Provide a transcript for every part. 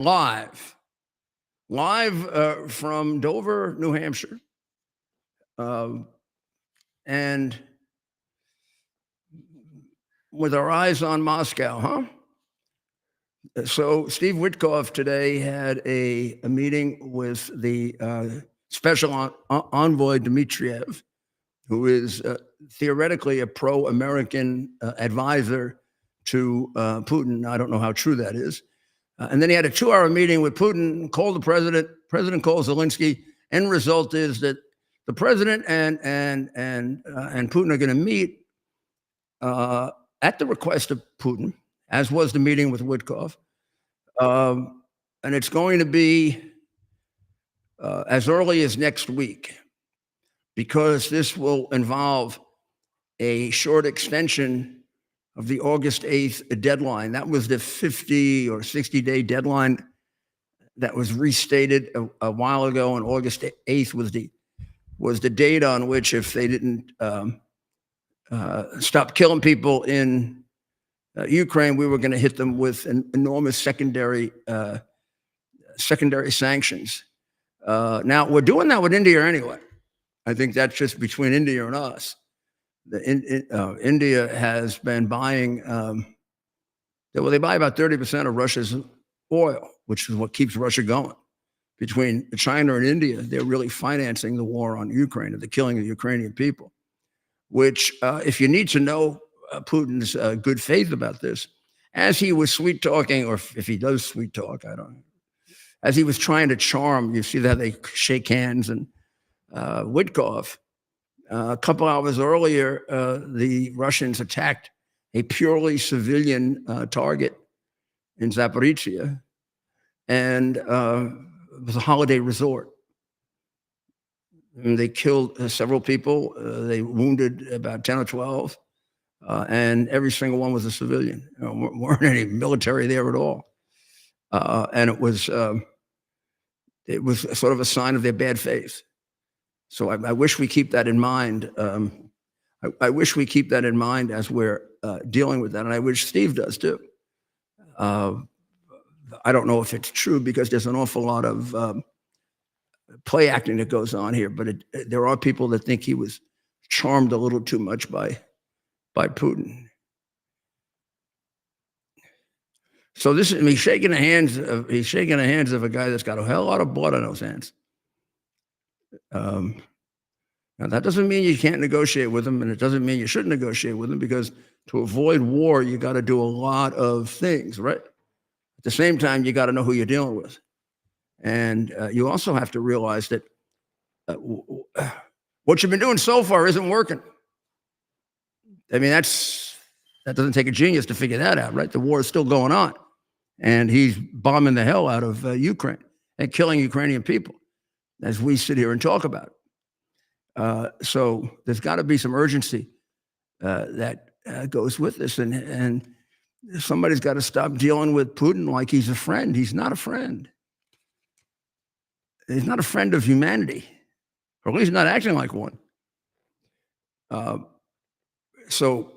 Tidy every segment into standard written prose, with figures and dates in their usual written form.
live, from Dover, New Hampshire, and with our eyes on Moscow, huh? So Steve Witkoff today had a meeting with the special envoy Dmitriev, who is theoretically a pro-American advisor to Putin. I don't know how true that is. And then he had a 2-hour meeting with Putin, called the president. President calls Zelensky. End result is that the president and Putin are going to meet at the request of Putin, as was the meeting with Witkoff. And it's going to be as early as next week, because this will involve a short extension of the August 8th deadline. That was the 50 or 60-day deadline that was restated a while ago, and August 8th was the date on which, if they didn't stop killing people in Ukraine, we were going to hit them with an enormous secondary sanctions. Now, we're doing that with India anyway. I think that's just between India and us. India has been buying, they buy about 30% of Russia's oil, which is what keeps Russia going. Between China and India, they're really financing the war on Ukraine and the killing of the Ukrainian people, which, if you need to know Putin's good faith about this, as he was sweet talking, or if he does sweet talk, I don't know, as he was trying to charm, you see that they shake hands, and Witkoff, a couple hours earlier, the Russians attacked a purely civilian target in Zaporizhia, and it was a holiday resort. And they killed several people. They wounded about 10 or 12, and every single one was a civilian. Weren't any military there at all. And it was sort of a sign of their bad faith. So I wish we keep that in mind. I wish we keep that in mind as we're dealing with that, and I wish Steve does too. I don't know if it's true, because there's an awful lot of play acting that goes on here, but there are people that think he was charmed a little too much by Putin. So this is, he's shaking the hands of a guy that's got a hell of a lot of blood on those hands. Now that doesn't mean you can't negotiate with him, and it doesn't mean you shouldn't negotiate with him, because to avoid war, you got to do a lot of things, right? At the same time, you got to know who you're dealing with. And you also have to realize that what you've been doing so far isn't working. I mean, that doesn't take a genius to figure that out, right? The war is still going on, and he's bombing the hell out of Ukraine and killing Ukrainian people as we sit here and talk about it. So there's got to be some urgency that goes with this, and somebody's got to stop dealing with Putin like he's a friend. He's not a friend. He's not a friend of humanity, or at least not acting like one. So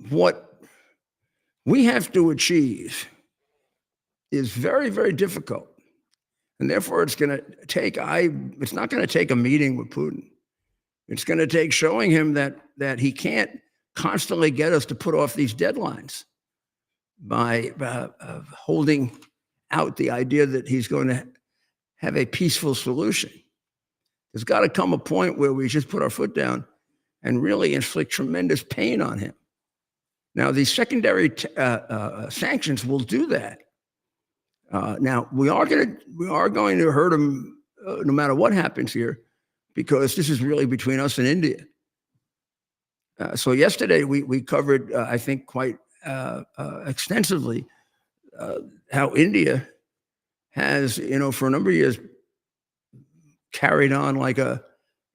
what we have to achieve is very, very difficult. And therefore, it's going to take, it's not going to take a meeting with Putin. It's going to take showing him that he can't constantly get us to put off these deadlines by holding out the idea that he's going to have a peaceful solution. There's got to come a point where we just put our foot down and really inflict tremendous pain on him. Now, these secondary sanctions will do that. Now, we are going to hurt him no matter what happens here, because this is really between us and India. So yesterday we covered, I think, quite extensively how India has, for a number of years, carried on like a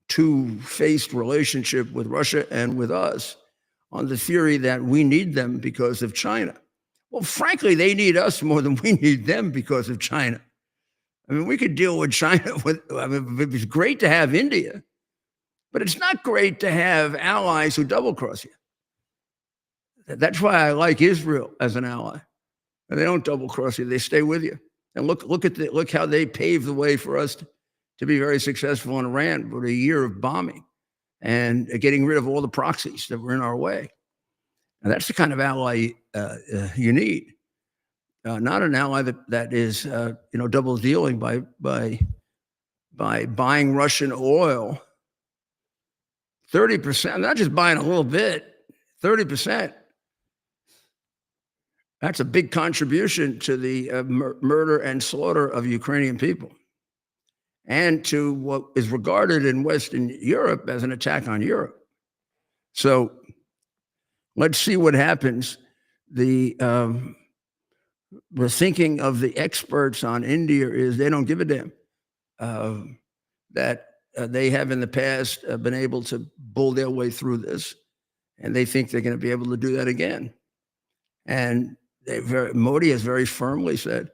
two-faced relationship with Russia and with us, on the theory that we need them because of China. Well, frankly, they need us more than we need them because of China. I mean, we could deal with China it was great to have India, but it's not great to have allies who double cross you. That's why I like Israel as an ally. And they don't double cross you; they stay with you. And look how they paved the way for us to be very successful in Iran with a year of bombing and getting rid of all the proxies that were in our way. And that's the kind of ally you need, not an ally that is double dealing by buying Russian oil 30%, not just buying a little bit, 30%. That's a big contribution to the murder and slaughter of Ukrainian people and to what is regarded in Western Europe as an attack on Europe. So let's see what happens. The thinking of the experts on India is they don't give a damn that they have in the past been able to bull their way through this, and they think they're going to be able to do that again. And Modi has very firmly said,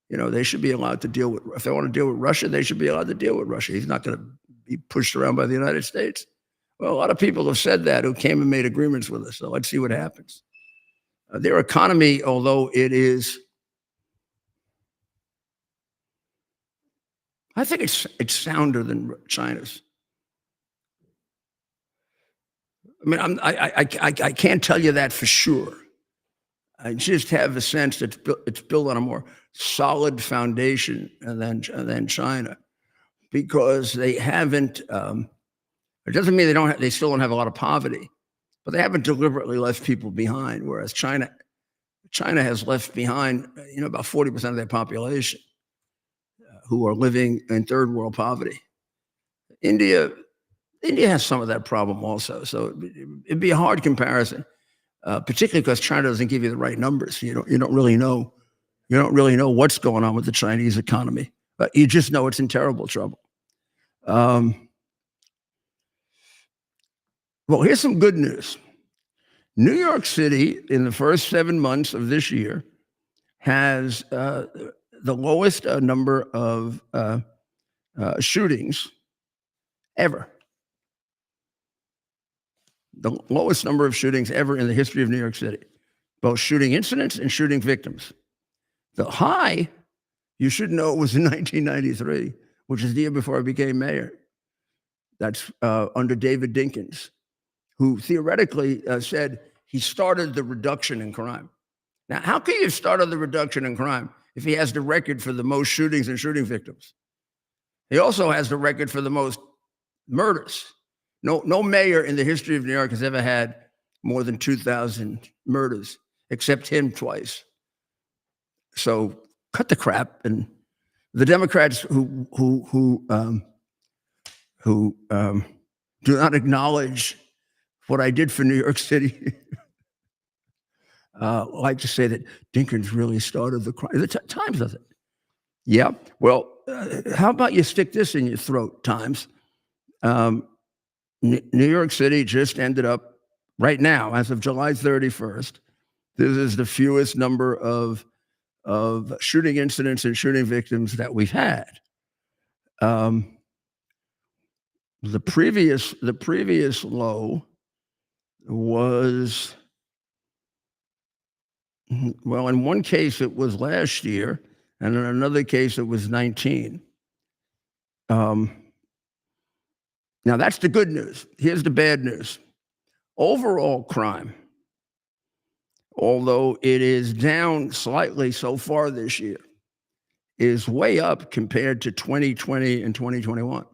they should be allowed to deal with, if they want to deal with Russia, they should be allowed to deal with Russia. He's not going to be pushed around by the United States. Well, a lot of people have said that who came and made agreements with us. So let's see what happens. Their economy, although it is, I think it's sounder than China's. I mean, I can't tell you that for sure. I just have a sense that it's built on a more solid foundation than China, because they haven't. It doesn't mean they still don't have a lot of poverty, but they haven't deliberately left people behind. Whereas China has left behind, about 40% of their population who are living in third world poverty. India has some of that problem also. So it'd be a hard comparison. Particularly because China doesn't give you the right numbers. You don't really know what's going on with the Chinese economy, but you just know it's in terrible trouble. Well, here's some good news. New York City, in the first 7 months of this year, has the lowest number of shootings ever. The lowest number of shootings ever in the history of New York City, both shooting incidents and shooting victims. The high, you should know, was in 1993, which is the year before I became mayor. That's under David Dinkins, who theoretically said he started the reduction in crime. Now, how can you have started the reduction in crime if he has the record for the most shootings and shooting victims? He also has the record for the most murders. No mayor in the history of New York has ever had more than 2,000 murders, except him twice. So cut the crap. And the Democrats who do not acknowledge what I did for New York City like to say that Dinkins really started the crime. The Times does it. Yeah. Well, how about you stick this in your throat, Times? New York City just ended up right now, as of July 31st, this is the fewest number of shooting incidents and shooting victims that we've had. The previous low was, well, in one case it was last year, and in another case it was 19. Now, that's the good news. Here's the bad news. Overall crime, although it is down slightly so far this year, is way up compared to 2020 and 2021,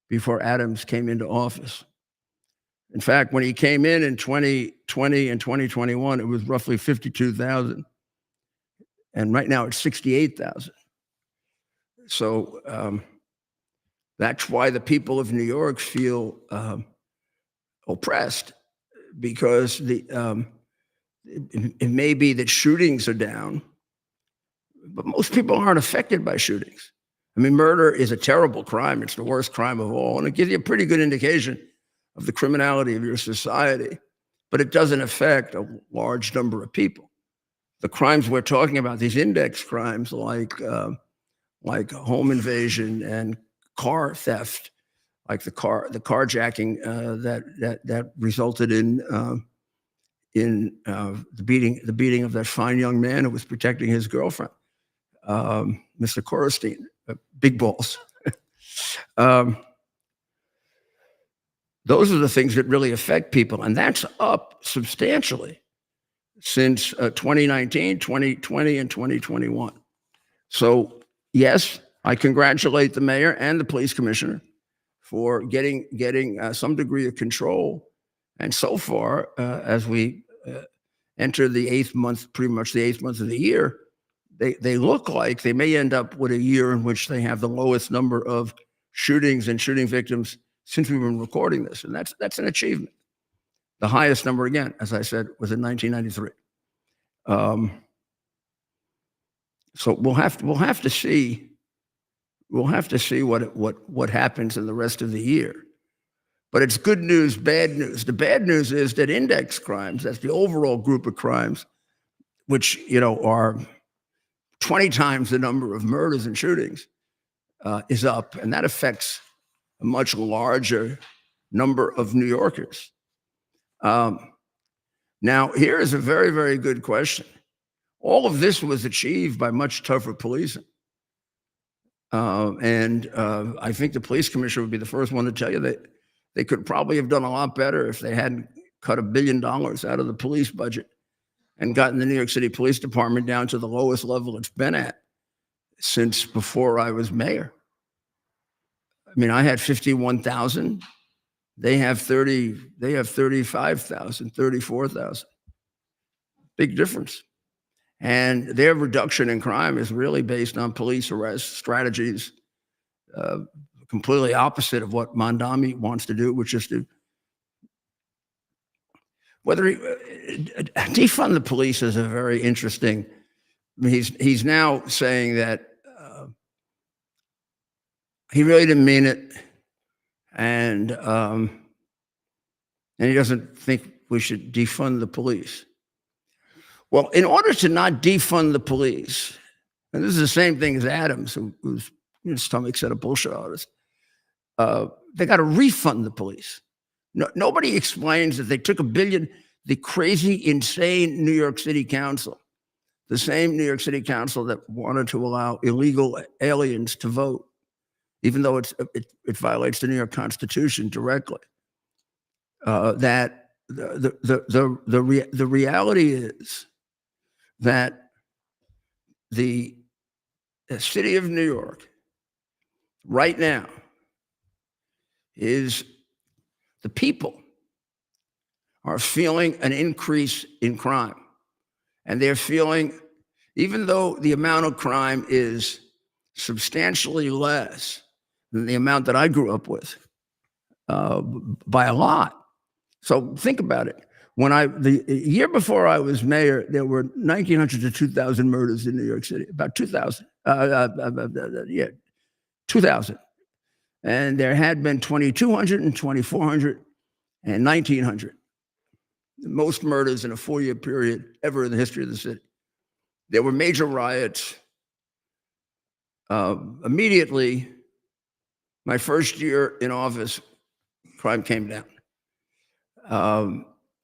before Adams came into office. In fact, when he came in 2020 and 2021, it was roughly 52,000. And right now it's 68,000. So that's why the people of New York feel oppressed, because it may be that shootings are down, but most people aren't affected by shootings. I mean, murder is a terrible crime. It's the worst crime of all. And it gives you a pretty good indication of the criminality of your society, but it doesn't affect a large number of people. The crimes we're talking about, these index crimes like home invasion and car theft, like the carjacking that resulted in in the beating of that fine young man who was protecting his girlfriend, Mr. Korstein, big balls. Those are the things that really affect people, and that's up substantially since 2019, 2020, and 2021. So yes, I congratulate the mayor and the police commissioner for getting some degree of control. And so far, as we enter the 8th month, pretty much the 8th month of the year, they look like they may end up with a year in which they have the lowest number of shootings and shooting victims since we've been recording this, and that's an achievement. The highest number, again, as I said, was in 1993. So we'll have to see what happens in the rest of the year. But it's good news, bad news. The bad news is that index crimes, that's the overall group of crimes, which are 20 times the number of murders and shootings, is up, and that affects a much larger number of New Yorkers. Now, here is a very, very good question. All of this was achieved by much tougher policing. And I think the police commissioner would be the first one to tell you that they could probably have done a lot better if they hadn't cut $1 billion out of the police budget and gotten the New York City Police Department down to the lowest level it's been at since before I was mayor. I mean, I had 51,000. They have 35,000, 34,000. Big difference. And their reduction in crime is really based on police arrest strategies, completely opposite of what Mondami wants to do, which is to defund the police is a very interesting. I mean, he's now saying that he really didn't mean it, and he doesn't think we should defund the police. Well, in order to not defund the police, and this is the same thing as Adams, whose stomach said a bullshit artist, they got to refund the police. Nobody explains that they took $1 billion, the crazy, insane New York City Council, the same New York City Council that wanted to allow illegal aliens to vote, even though it violates the New York Constitution directly. That the reality is that the city of New York right now is the people are feeling an increase in crime. And they're feeling, even though the amount of crime is substantially less than the amount that I grew up with, by a lot. So think about it. The year before I was mayor, there were 1,900 to 2,000 murders in New York City, about 2,000. 2,000. And there had been 2,200 and 2,400 and 1,900. Most murders in a 4-year period ever in the history of the city. There were major riots. Immediately, my first year in office, crime came down.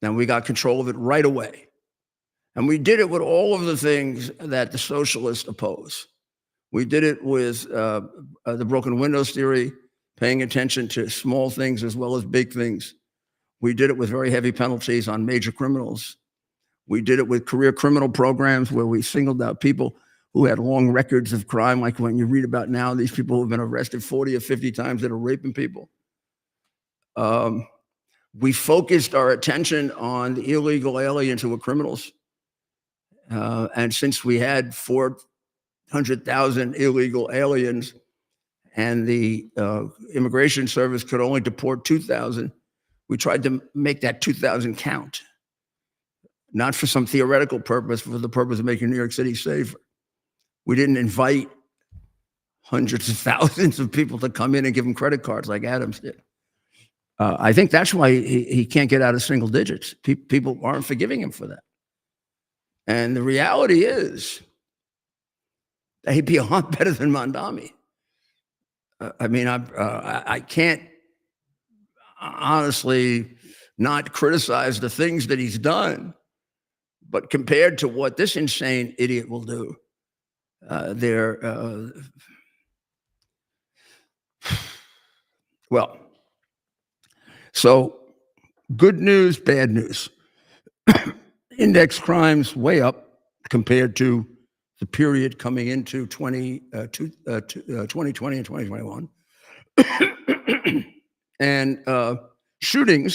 And we got control of it right away. And we did it with all of the things that the socialists oppose. We did it with the broken windows theory, paying attention to small things as well as big things. We did it with very heavy penalties on major criminals. We did it with career criminal programs where we singled out people who had long records of crime, like when you read about now, these people who have been arrested 40 or 50 times that are raping people. We focused our attention on the illegal aliens who were criminals. And since we had 400,000 illegal aliens and the Immigration Service could only deport 2,000, we tried to make that 2,000 count. Not for some theoretical purpose, but for the purpose of making New York City safer. We didn't invite hundreds of thousands of people to come in and give them credit cards like Adams did. I think that's why he can't get out of single digits. People aren't forgiving him for that. And the reality is that he'd be a lot better than Mondami. I mean, I can't honestly not criticize the things that he's done, but compared to what this insane idiot will do, well, so good news, bad news. Index crimes way up compared to the period coming into 2020 and 2021. And shooting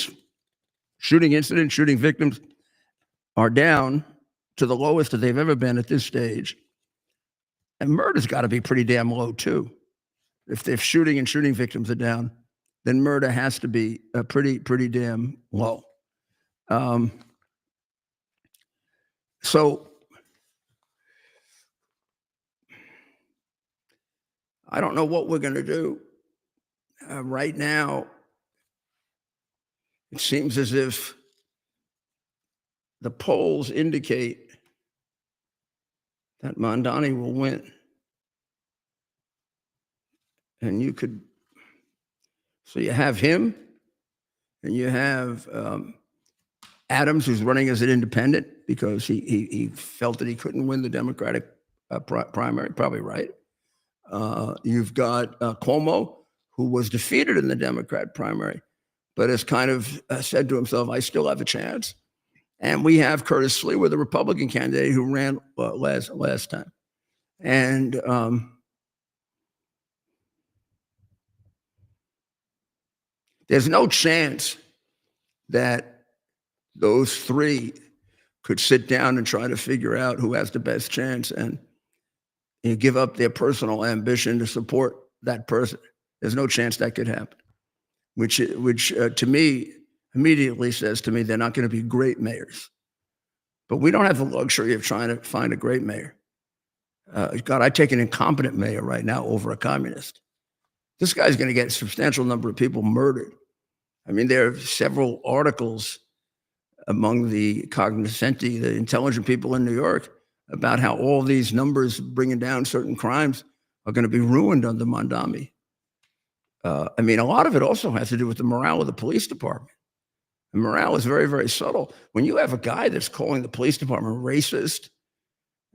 incidents, shooting victims are down to the lowest that they've ever been at this stage. And murder's got to be pretty damn low too. If shooting and shooting victims are down, then murder has to be pretty damn low. So I don't know what we're going to do. Right now, it seems as if the polls indicate that Mamdani will win. And so you have him, and you have Adams, who's running as an independent because he felt that he couldn't win the Democratic primary, probably right. You've got Cuomo, who was defeated in the Democrat primary, but has kind of said to himself, I still have a chance. And we have Curtis Sliwa, the Republican candidate who ran last time. And there's no chance that those three could sit down and try to figure out who has the best chance and give up their personal ambition to support that person. There's no chance that could happen, which to me immediately says to me they're not going to be great mayors. But we don't have the luxury of trying to find a great mayor. God, I'd take an incompetent mayor right now over a communist. This guy's going to get a substantial number of people murdered. I mean, there are several articles among the cognoscenti, the intelligent people in New York, about how all these numbers bringing down certain crimes are going to be ruined under Mamdani. I mean, a lot of it also has to do with the morale of the police department. And morale is very, very subtle. When you have a guy that's calling the police department racist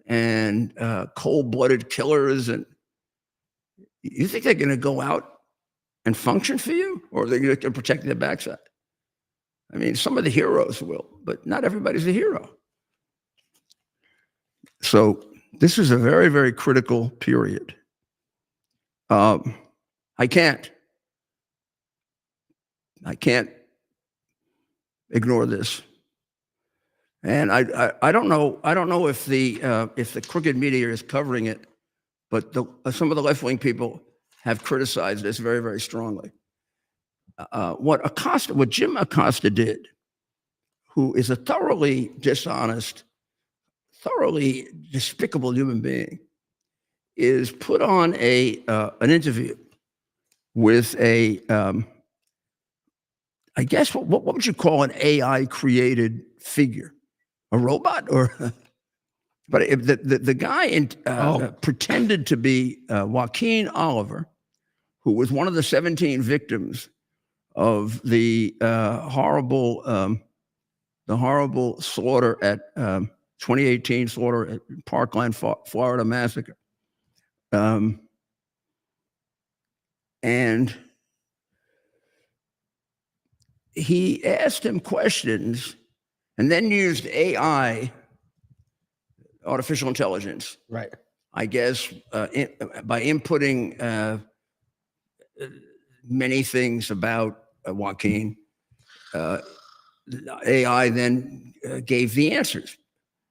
and cold-blooded killers, and you think they're going to go out and function for you, or are they going to protect their backside? I mean, some of the heroes will, but not everybody's a hero. So this is a very, very critical period. I can't ignore this. And I don't know if the crooked media is covering it, but some of the left-wing people have criticized this very, very strongly. What Jim Acosta did, who is a thoroughly dishonest, thoroughly despicable human being, is put on an interview with I guess what would you call an AI created figure, a robot, or? But the guy pretended to be Joaquin Oliver, who was one of the 17 victims of the horrible slaughter at 2018 slaughter at Parkland, Florida massacre. And he asked him questions and then used AI, artificial intelligence, right? I guess by inputting many things about Joaquin, AI then gave the answers.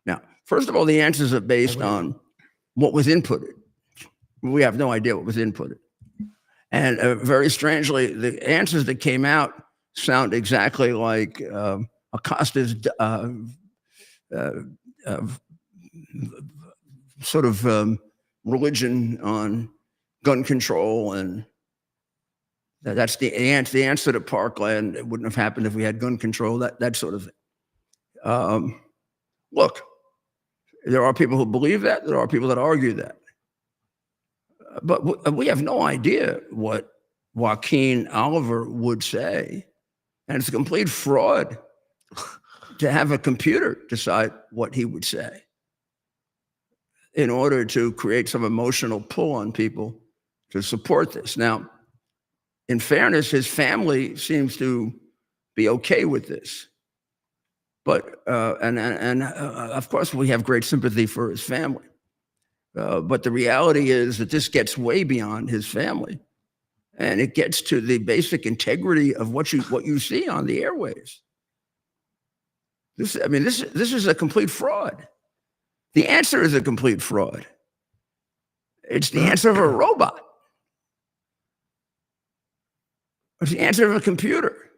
Now, first of all, the answers are based on what was inputted. We have no idea what was inputted. And very strangely, the answers that came out sound exactly like Acosta's sort of religion on gun control, and that's the answer to Parkland. It wouldn't have happened if we had gun control, that sort of thing. Look, there are people who believe that. There are people that argue that. But we have no idea what Joaquin Oliver would say And it's a complete fraud to have a computer decide what he would say in order to create some emotional pull on people to support this. Now, in fairness, his family seems to be okay with this. But, of course, we have great sympathy for his family. But the reality is that this gets way beyond his family. And it gets to the basic integrity of what you see on the airwaves. This is a complete fraud. The answer is a complete fraud. It's the answer of a robot. It's the answer of a computer.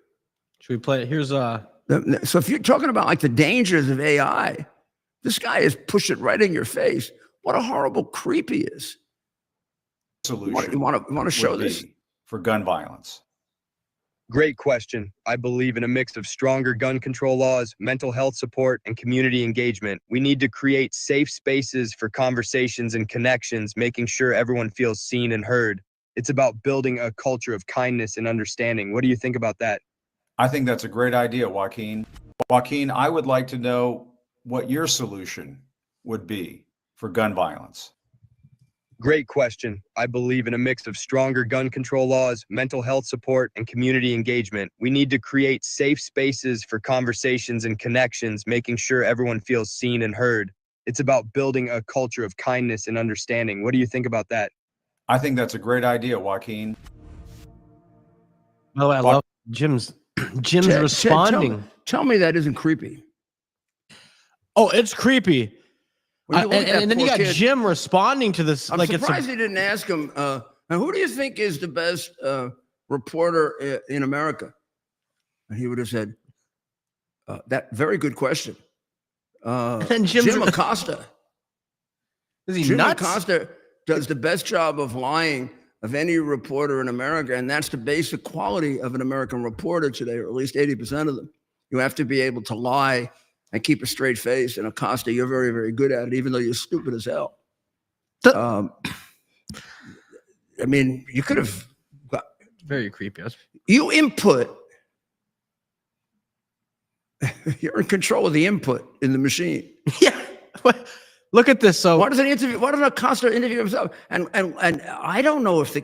Should we play it? Here's So if you're talking about like the dangers of AI, this guy has pushed it right in your face. What a horrible creep he is. Solution. You want to show this? For gun violence? Great question. I believe in a mix of stronger gun control laws, mental health support, and community engagement. We need to create safe spaces for conversations and connections, making sure everyone feels seen and heard. It's about building a culture of kindness and understanding. What do you think about that? I think that's a great idea, Joaquin. Joaquin, I would like to know what your solution would be for gun violence. Great question. I believe in a mix of stronger gun control laws, mental health support, and community engagement. We need to create safe spaces for conversations and connections, making sure everyone feels seen and heard. It's about building a culture of kindness and understanding. What do you think about that? I think that's a great idea, Joaquin. Oh, I love Jim's responding. Tell me that isn't creepy. Oh, it's creepy. And then you got kid, Jim responding to this. I'm surprised he didn't ask him, now who do you think is the best reporter in America? And he would have said, that very good question. And Jim Acosta. Is he Jim nuts? Acosta does the best job of lying of any reporter in America, and that's the basic quality of an American reporter today, or at least 80% of them. You have to be able to lie and keep a straight face. And Acosta, you're very, very good at it, even though you're stupid as hell. I mean, you could have got very creepy. You input. You're in control of the input in the machine. Yeah. Look at this. So why does Acosta interview himself? And I don't know if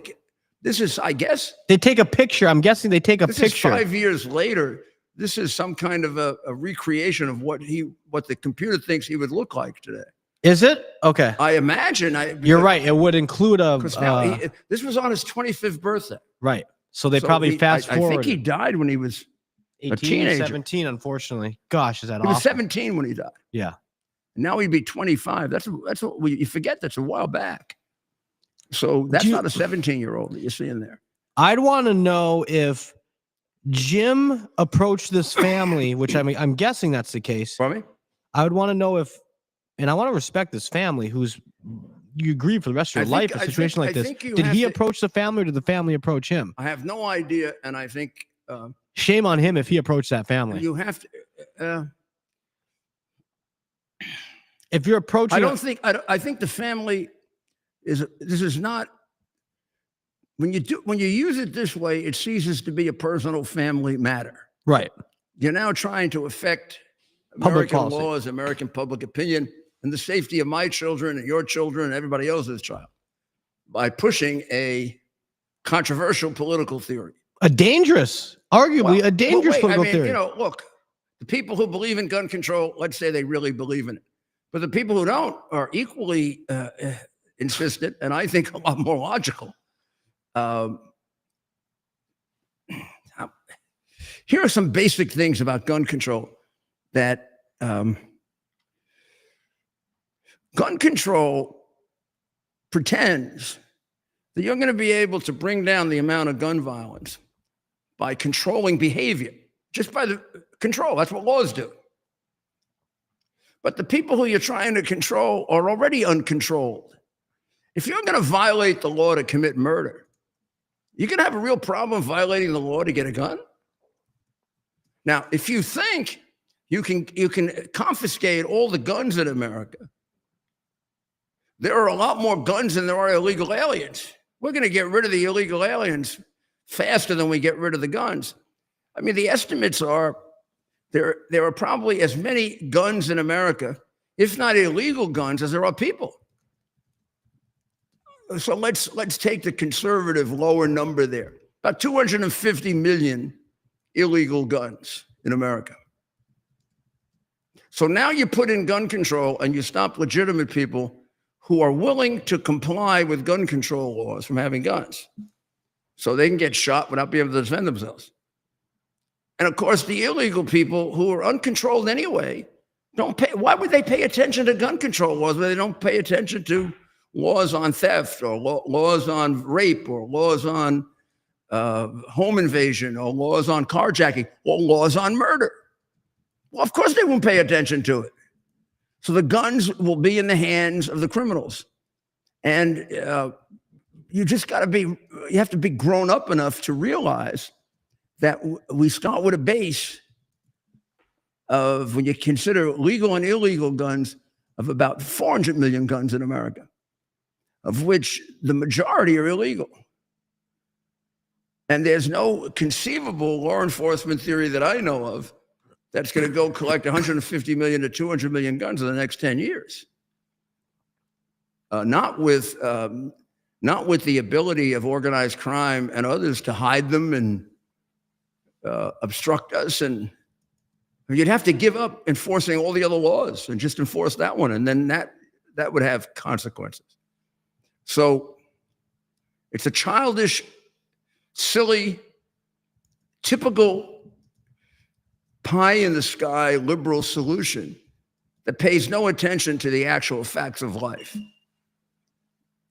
this is, I guess they take a picture. I'm guessing they take a picture. This is 5 years later. This is some kind of a recreation of what the computer thinks he would look like today. Is it? Okay. I imagine. You're right. It would include a. This was on his 25th birthday. Right. So they probably fast forward. I think he died when he was 18, a teenager. 17, unfortunately. Gosh, is that awful? He was 17 when he died. Yeah. Now he'd be 25. That's what you forget. That's a while back. So that's not a 17-year-old that you're seeing there. I'd want to know if Jim approached this family, which I'm guessing that's the case. For me? I would want to know if, and I want to respect this family who's, you agree for the rest of your life, a situation like this. Did he approach the family or did the family approach him? I have no idea. And I think. Shame on him if he approached that family. You have to. If you're approaching. I think the family this is not. When you use it this way, it ceases to be a personal family matter. Right. You're now trying to affect Public American policy. laws, American public opinion, and the safety of my children and your children and everybody else's child by pushing a controversial political theory. Arguably a dangerous political theory. Look, the people who believe in gun control, let's say they really believe in it. But the people who don't are equally insistent, and I think a lot more logical. Here are some basic things about gun control that gun control pretends that you're going to be able to bring down the amount of gun violence by controlling behavior, just by the control. That's what laws do. But the people who you're trying to control are already uncontrolled. If you're going to violate the law to commit murder, you're going to have a real problem violating the law to get a gun. Now, if you think you can confiscate all the guns in America, there are a lot more guns than there are illegal aliens. We're going to get rid of the illegal aliens faster than we get rid of the guns. I mean, the estimates are there are probably as many guns in America, if not illegal guns, as there are people. So let's take the conservative lower number there. About 250 million illegal guns in America. So now you put in gun control and you stop legitimate people who are willing to comply with gun control laws from having guns. So they can get shot without being able to defend themselves. And of course, the illegal people who are uncontrolled anyway don't pay. Why would they pay attention to gun control laws when they don't pay attention to laws on theft or laws on rape or laws on home invasion or laws on carjacking or laws on murder? Well, of course they won't pay attention to it. So the guns will be in the hands of the criminals. And you have to be grown up enough to realize that we start with a base of, when you consider legal and illegal guns, of about 400 million guns in America, of which the majority are illegal. And there's no conceivable law enforcement theory that I know of that's going to go collect 150 million to 200 million guns in the next 10 years. Not with the ability of organized crime and others to hide them and obstruct us. And you'd have to give up enforcing all the other laws and just enforce that one. And then that would have consequences. So it's a childish, silly, typical pie in the sky liberal solution that pays no attention to the actual facts of life.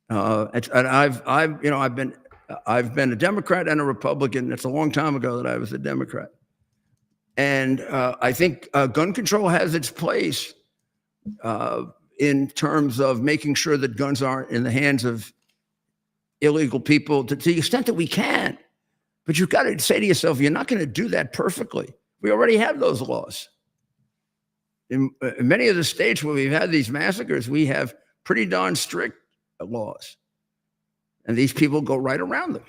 And I've been a Democrat and a Republican. It's a long time ago that I was a Democrat. And I think gun control has its place in terms of making sure that guns aren't in the hands of illegal people to the extent that we can. But you've got to say to yourself, you're not going to do that perfectly. We already have those laws. In many of the states where we've had these massacres, we have pretty darn strict laws. And these people go right around them.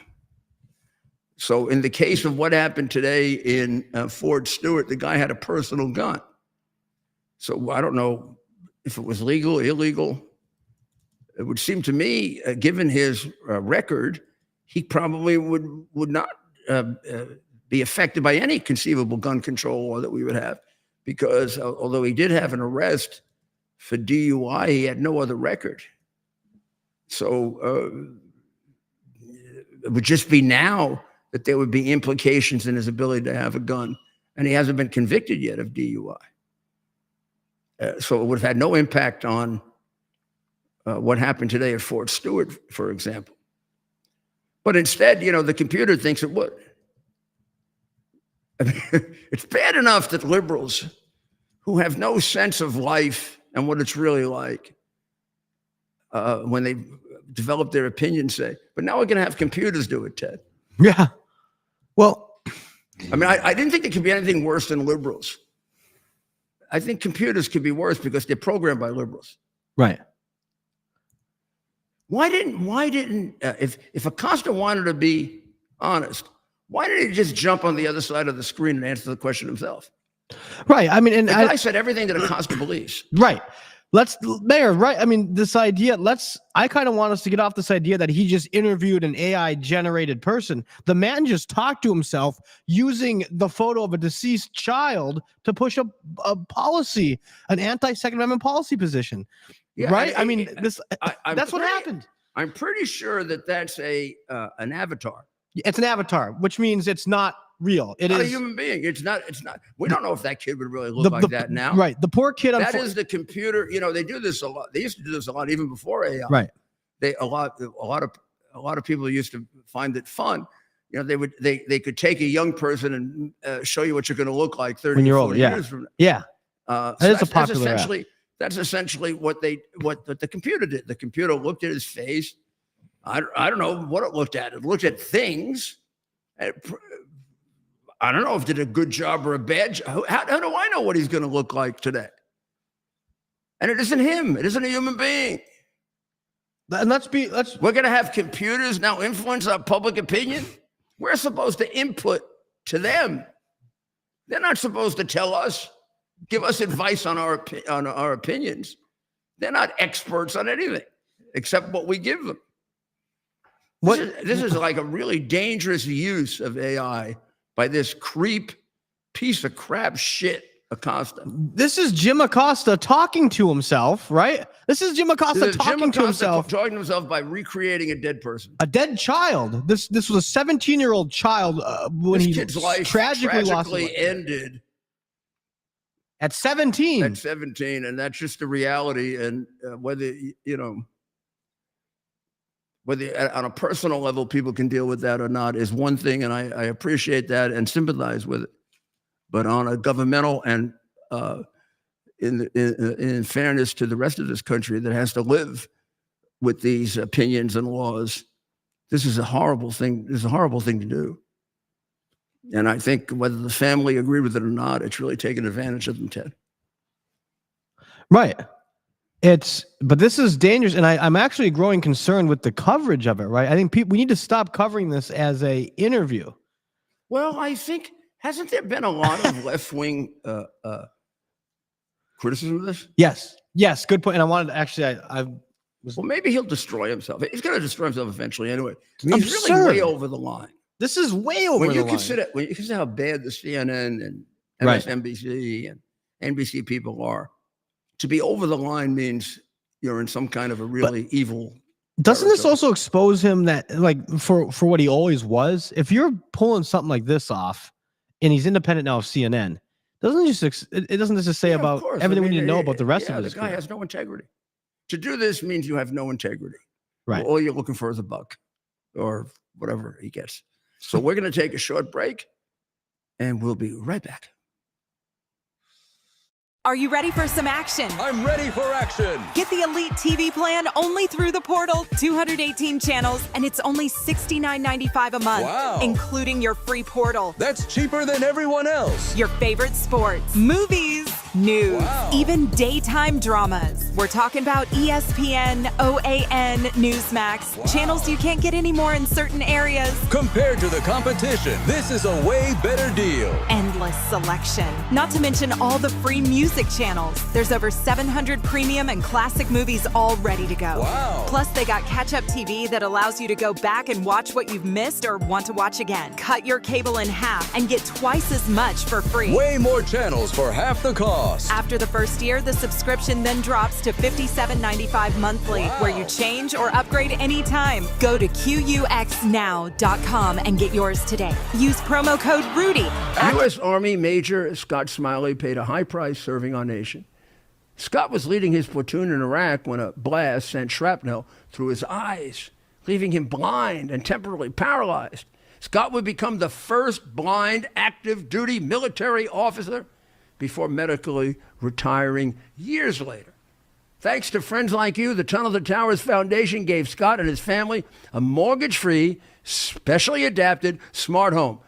So in the case of what happened today in Fort Stewart, the guy had a personal gun. So I don't know if it was legal, illegal. It would seem to me, given his record, he probably would not be affected by any conceivable gun control law that we would have, because although he did have an arrest for DUI, he had no other record. So it would just be now that there would be implications in his ability to have a gun, and he hasn't been convicted yet of DUI. So it would have had no impact on what happened today at Fort Stewart, for example. But instead, the computer thinks it would. I mean, it's bad enough that liberals who have no sense of life and what it's really like when they develop their opinion say, but now we're going to have computers do it, Ted. Yeah. Well, I mean, I didn't think there could be anything worse than liberals. I think computers could be worse because they're programmed by liberals. Right. Why didn't if Acosta wanted to be honest, why didn't he just jump on the other side of the screen and answer the question himself? Right. I mean, and the guy said everything that Acosta believes. Right. Mayor, right. I mean, this idea, I kind of want us to get off this idea that he just interviewed an AI generated person. The man just talked to himself using the photo of a deceased child to push a policy, an anti-Second Amendment policy position. Yeah, right. I mean, that's what happened. I'm pretty sure that that's an avatar. It's an avatar, which means it's not real. It is a human being. It's not. We don't know if that kid would really look like that now. Right. The poor kid. That is the computer. They do this a lot. They used to do this a lot even before AI. Right. A lot of people used to find it fun. They could take a young person and show you what you're going to look like 30 or 40 years from now. Yeah. So that's essentially what the computer did. The computer looked at his face. I don't know what it looked at. It looked at things. I don't know if it did a good job or a bad job. How do I know what he's going to look like today? And it isn't him. It isn't a human being. And we're going to have computers now influence our public opinion. We're supposed to input to them They're not supposed to tell us, give us advice on our opinions. They're not experts on anything except what we give them. This is like a really dangerous use of AI by this creep piece of crap shit Acosta. This is Jim Acosta talking to himself, right? This is Jim Acosta talking to himself. Talking to himself by recreating a dead person. A dead child. This was a 17-year-old child when This he kid's life tragically lost his life. ended At 17. At 17, and that's just the reality. And whether on a personal level people can deal with that or not is one thing, and I appreciate that and sympathize with it. But on a governmental and in fairness to the rest of this country that has to live with these opinions and laws, this is a horrible thing. This is a horrible thing to do. And I think whether the family agreed with it or not, it's really taken advantage of them, Ted. Right. But this is dangerous, and I'm actually growing concerned with the coverage of it, right? I think we need to stop covering this as a interview. Well, I think, hasn't there been a lot of left-wing criticism of this? Yes, good point. And I wanted to actually, well, maybe he'll destroy himself. He's going to destroy himself eventually anyway. He's absurd. really way over the line. This is way over the line. When you consider how bad the CNN and MSNBC and NBC people are, to be over the line means you're in some kind of a really evil. Doesn't this also expose him that, like, for what he always was? If you're pulling something like this off, and he's independent now of CNN, doesn't just say about everything we need to know about the rest of his career. The guy has no integrity. To do this means you have no integrity. Right. All you're looking for is a buck or whatever he gets. So we're going to take a short break, and we'll be right back. Are you ready for some action? I'm ready for action. Get the Elite TV plan only through the portal, 218 channels, and it's only $69.95 a month, Wow. including your free portal. That's cheaper than everyone else. Your favorite sports, movies, news, Wow. even daytime dramas. We're talking about ESPN, OAN, Newsmax, Wow. channels you can't get anymore in certain areas. Compared to the competition, this is a way better deal. Endless selection. Not to mention all the free music channels. There's over 700 premium and classic movies all ready to go. Wow. Plus, they got catch-up TV that allows you to go back and watch what you've missed or want to watch again. Cut your cable in half and get twice as much for free. Way more channels for half the cost. After the first year, the subscription then drops to $57.95 monthly, Wow. where you change or upgrade anytime. Go to QUXNow.com and get yours today. Use promo code RUDY. U.S. Army Major Scott Smiley paid a high price serving our nation. Scott was leading his platoon in Iraq when a blast sent shrapnel through his eyes, leaving him blind and temporarily paralyzed. Scott would become the first blind active duty military officer before medically retiring years later. Thanks to friends like you, the Tunnel to Towers Foundation gave Scott and his family a mortgage-free, specially adapted smart home.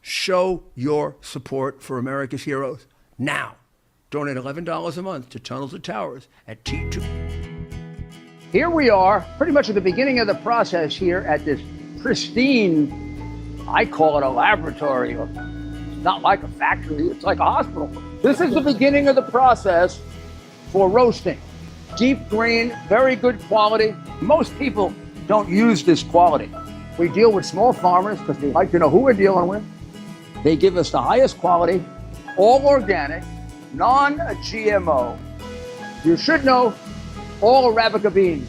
Show your support for America's heroes now. Donate $11 a month to Tunnel to Towers at T2. Here we are, pretty much at the beginning of the process here at this pristine, I call it a laboratory. It's not like a factory, it's like a hospital. This is the beginning of the process for roasting. Deep grain, very good quality. Most people don't use this quality. We deal with small farmers because they like to know who we're dealing with. They give us the highest quality, all organic, non-GMO. You should know all Arabica beans.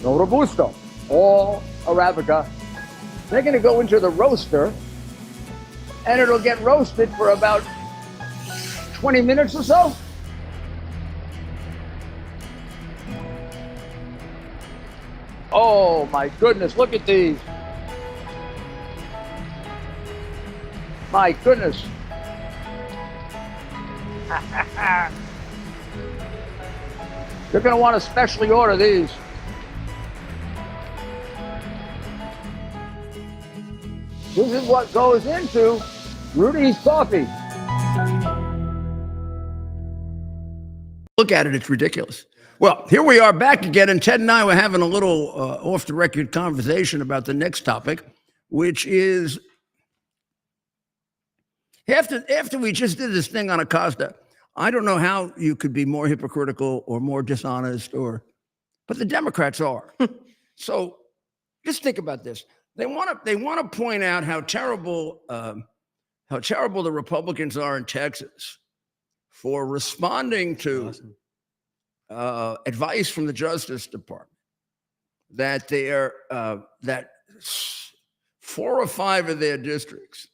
No Robusto, all Arabica. They're going to go into the roaster and it'll get roasted for about 20 minutes or so. Oh my goodness, look at these. My goodness. You're going to want to specially order these. This is what goes into Rudy's coffee. Look at it, it's ridiculous. Well, here we are back again, and Ted and I were having a little off-the-record conversation about the next topic, which is After we just did this thing on Acosta, I don't know how you could be more hypocritical or more dishonest, but the Democrats are. So just think about this. They want to point out how terrible the Republicans are in Texas for responding to advice from the Justice Department that that 4 or 5 of their districts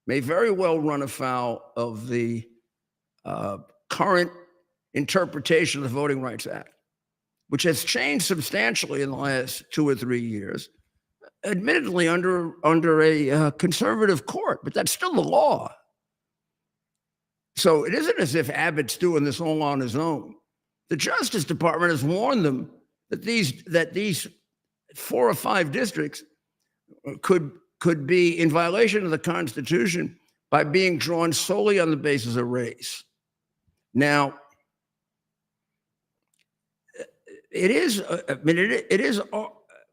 may very well run afoul of the current interpretation of the Voting Rights Act, which has changed substantially in the last 2 or 3 years, admittedly under a conservative court, but that's still the law. So it isn't as if Abbott's doing this all on his own. The Justice Department has warned them that these 4 or 5 districts could be in violation of the Constitution by being drawn solely on the basis of race. Now, it is.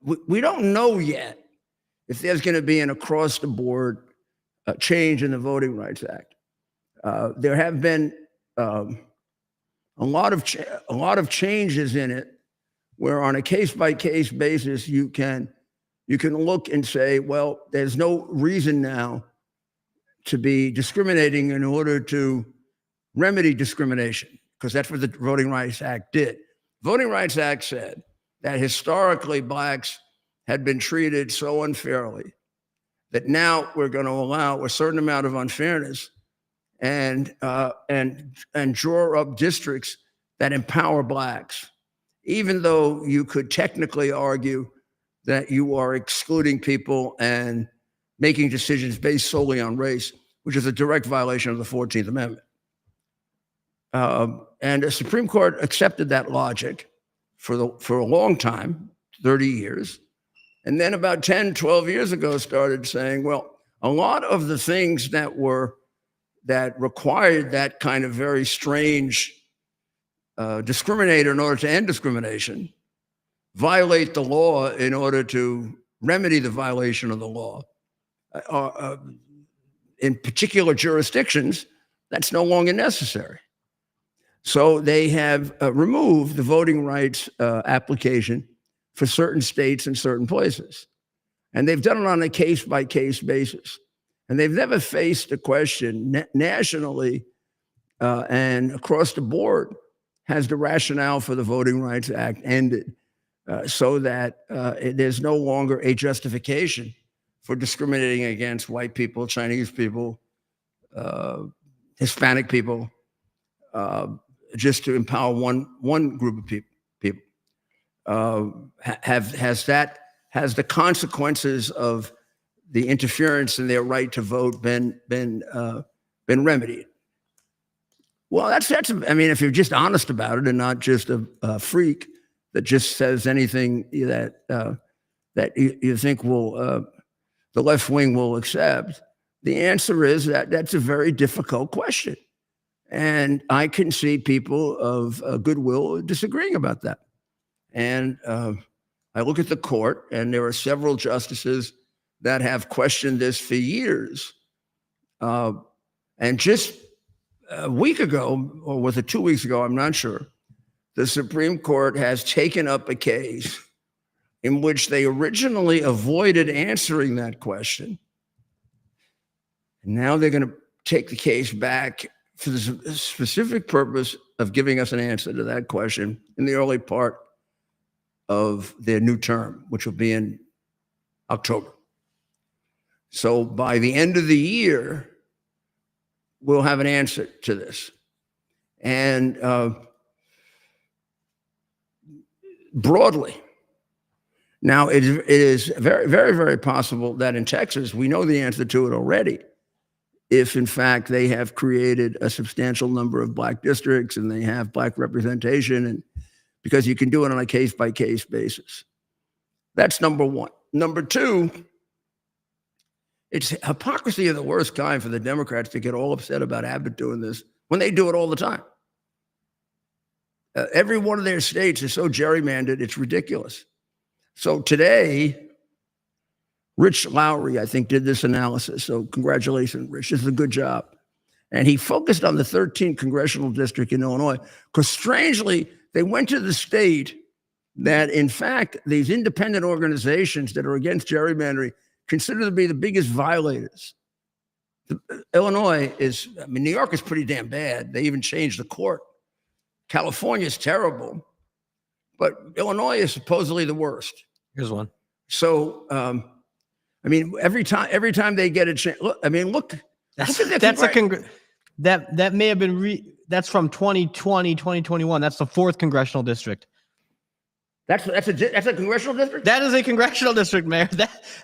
We don't know yet if there's going to be an across-the-board change in the Voting Rights Act. There have been a lot of changes in it, where on a case-by-case basis you can look and say, well, there's no reason now to be discriminating in order to remedy discrimination, because that's what the Voting Rights Act did. Voting Rights Act said that historically blacks had been treated so unfairly that now we're going to allow a certain amount of unfairness and draw up districts that empower blacks, even though you could technically argue that you are excluding people and making decisions based solely on race, which is a direct violation of the 14th Amendment. And the Supreme Court accepted that logic for a long time, 30 years. And then about 10, 12 years ago started saying, well, a lot of the things that required that kind of very strange discriminator in order to end discrimination violate the law in order to remedy the violation of the law. In particular jurisdictions, that's no longer necessary. So they have removed the voting rights application for certain states and certain places. And they've done it on a case-by-case basis. And they've never faced a question nationally and across the board, has the rationale for the Voting Rights Act ended so that there's no longer a justification for discriminating against white people, Chinese people, Hispanic people, just to empower one group of people. Has the consequences of the interference in their right to vote been remedied? Well, that's. I mean, if you're just honest about it and not just a freak that just says anything that you think will the left wing will accept, the answer is that that's a very difficult question, and I can see people of goodwill disagreeing about that. And I look at the court, and there are several justices that have questioned this for years. And just a week ago, or was it 2 weeks ago, I'm not sure, the Supreme Court has taken up a case in which they originally avoided answering that question. And now they're going to take the case back for the specific purpose of giving us an answer to that question in the early part of their new term, which will be in October. So by the end of the year, we'll have an answer to this. And broadly, now it is very, very, very possible that in Texas, we know the answer to it already. If in fact they have created a substantial number of black districts and they have black representation, and because you can do it on a case-by-case basis. That's number one. Number two, it's hypocrisy of the worst kind for the Democrats to get all upset about Abbott doing this when they do it all the time. Every one of their states is so gerrymandered, it's ridiculous. So today, Rich Lowry, I think, did this analysis. So congratulations, Rich. This is a good job. And he focused on the 13th congressional district in Illinois because strangely, they went to the state that, in fact, these independent organizations that are against gerrymandering consider to be the biggest violators. Illinois is, I mean, New York is pretty damn bad. They even changed the court. California is terrible, but Illinois is supposedly the worst. Here's one. So, I mean, every time they get a chance, look, I mean, look. That may have been that's from 2020, 2021. That's the 4th congressional district. That's a congressional district? That is a congressional district, Mayor.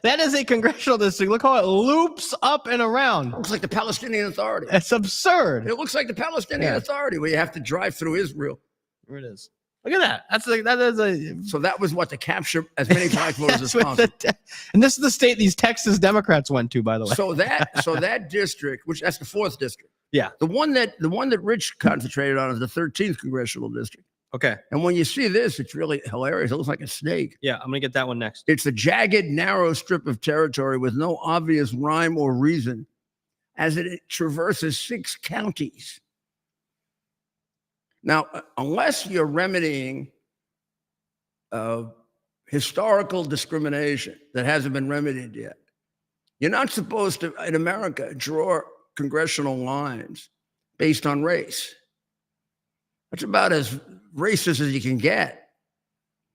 That is a congressional district. Look how it loops up and around. It looks like the Palestinian Authority. It's absurd. It looks like the Palestinian Authority where you have to drive through Israel. There it is. Look at that. So that was what, to capture as many black voters as possible. And this is the state these Texas Democrats went to, by the way. So that district, that's the 4th district. Yeah. The one that Rich concentrated on is the 13th congressional district. Okay. And when you see this, it's really hilarious. It looks like a snake. Yeah, I'm gonna get that one next. It's a jagged, narrow strip of territory with no obvious rhyme or reason, as it traverses 6 counties. Now, unless you're remedying historical discrimination that hasn't been remedied yet, you're not supposed to, in America, draw congressional lines based on race. That's about as racist as you can get.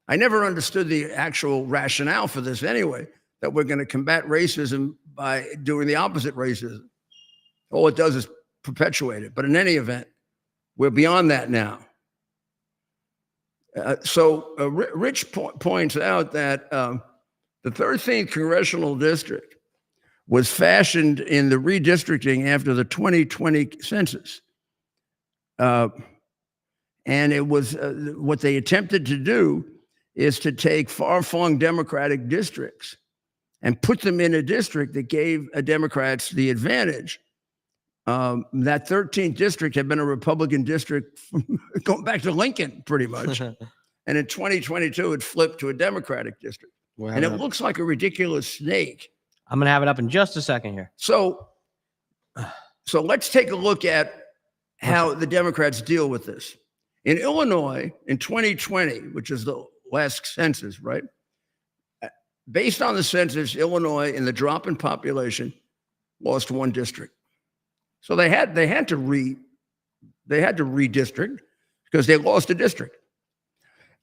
I never understood the actual rationale for this anyway, that we're going to combat racism by doing the opposite racism. All it does is perpetuate it. But in any event, we're beyond that now. Rich points out that the 13th congressional district was fashioned in the redistricting after the 2020 census. And it was what they attempted to do is to take far-flung Democratic districts and put them in a district that gave Democrats the advantage. That 13th district had been a Republican district going back to Lincoln, pretty much. And in 2022, it flipped to a Democratic district. And it looks like a ridiculous snake. I'm going to have it up in just a second here. So let's take a look at how the Democrats deal with this. In Illinois, in 2020, which is the last census, right? Based on the census, Illinois, in the drop in population, lost 1 district. So they had to redistrict because they lost a district.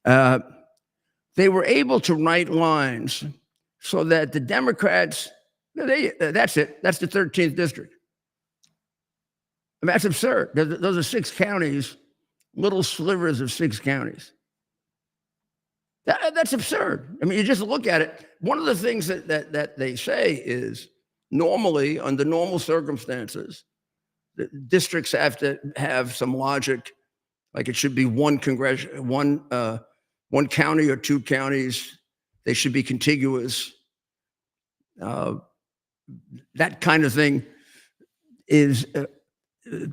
They were able to write lines so that the Democrats, that's it. That's the 13th district. I mean, that's absurd. Those are 6 counties, little slivers of 6 counties. That's absurd. I mean, you just look at it. One of the things that they say is normally, under normal circumstances, the districts have to have some logic, like it should be one county or 2 counties. They should be contiguous. That kind of thing is,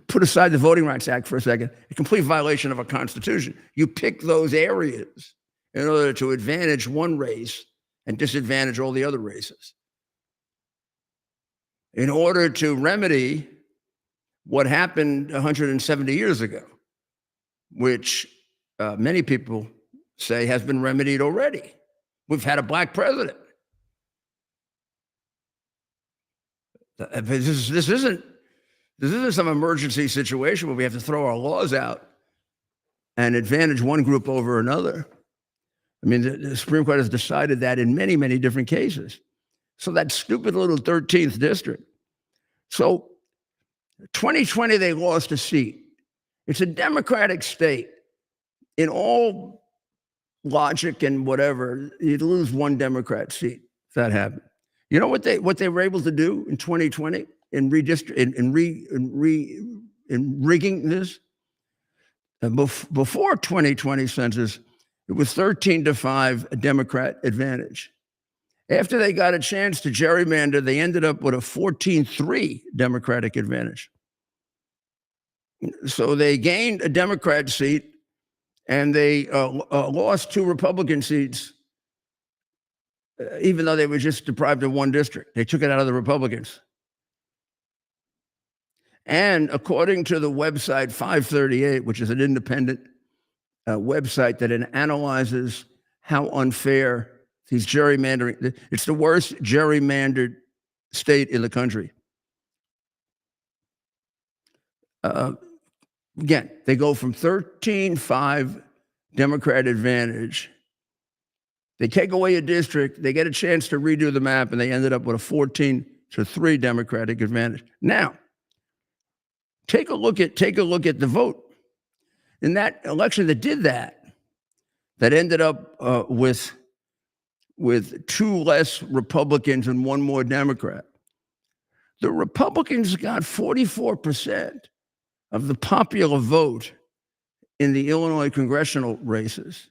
put aside the Voting Rights Act for a second, a complete violation of our Constitution. You pick those areas in order to advantage one race and disadvantage all the other races. In order to remedy what happened 170 years ago, which many people say has been remedied already. We've had a black president. This isn't some emergency situation where we have to throw our laws out and advantage one group over another. I mean, the Supreme Court has decided that in many, many different cases. So that stupid little 13th district. So 2020, they lost a seat. It's a Democratic state. In all logic and whatever, you'd lose 1 Democrat seat if that happened. You know what they were able to do in 2020 in rigging this? Before 2020 census, it was 13-5, a Democrat advantage. After they got a chance to gerrymander, they ended up with a 14-3 Democratic advantage. So they gained a Democrat seat and they lost 2 Republican seats even though they were just deprived of one district. They took it out of the Republicans. And according to the website 538, which is an independent website that analyzes how unfair these gerrymandering, it's the worst gerrymandered state in the country. Again, they go from 13-5 Democrat advantage. They take away a district, they get a chance to redo the map, and they ended up with a 14-3 Democratic advantage. Now, take a look at the vote. In that election that did that ended up with 2 less Republicans and 1 more Democrat. The Republicans got 44% of the popular vote in the Illinois congressional races.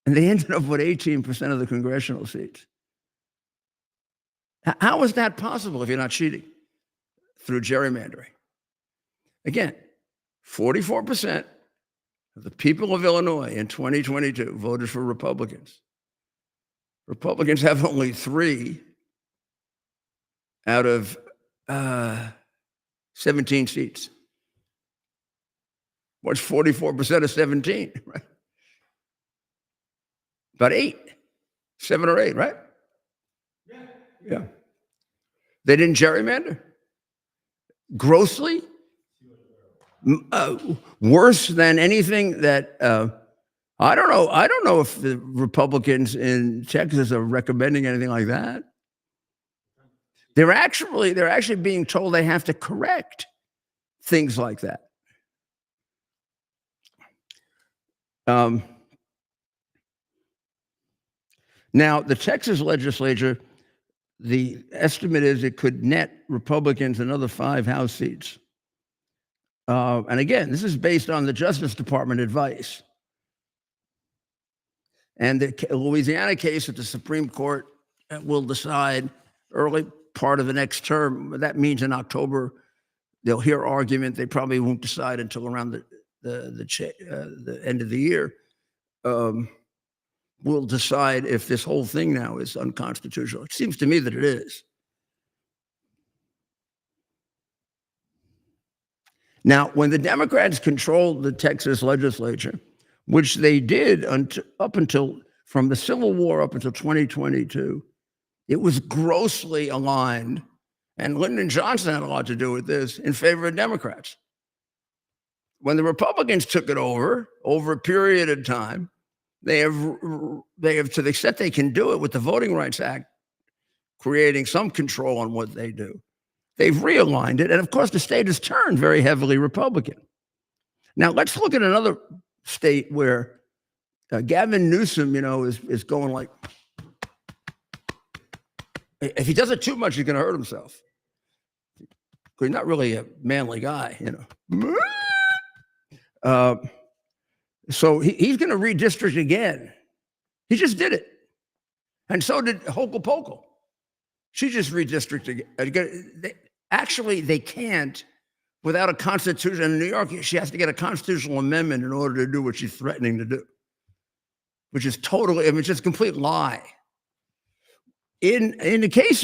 And they ended up with 18% of the congressional seats. How is that possible if you're not cheating through gerrymandering? Again, 44% of the people of Illinois in 2022 voted for Republicans. Republicans have only 3 out of 17 seats. What's 44% of 17, right? About 8, 7 or 8, right? Yeah. They didn't gerrymander? Grossly? Worse than anything that, I don't know if the Republicans in Texas are recommending anything like that. They're actually being told they have to correct things like that. Now, the Texas legislature, the estimate is it could net Republicans another 5 House seats. And again, this is based on the Justice Department advice. And the Louisiana case that the Supreme Court will decide early part of the next term. That means in October, they'll hear argument. They probably won't decide until around the end of the year. We'll decide if this whole thing now is unconstitutional. It seems to me that it is. Now, when the Democrats controlled the Texas legislature, which they did up until from the Civil War up until 2022, it was grossly aligned, and Lyndon Johnson had a lot to do with this, in favor of Democrats. When the Republicans took it over a period of time, they have, to the extent they can do it with the Voting Rights Act, creating some control on what they do. They've realigned it, and of course, the state has turned very heavily Republican. Now, let's look at another state where Gavin Newsom, is going like, if he does it too much, he's going to hurt himself. He's not really a manly guy, So he's going to redistrict again. He just did it. And so did Hochul. She just redistricted again. Actually, they can't without a constitution. In New York, she has to get a constitutional amendment in order to do what she's threatening to do, which is totally, it's just a complete lie. In the case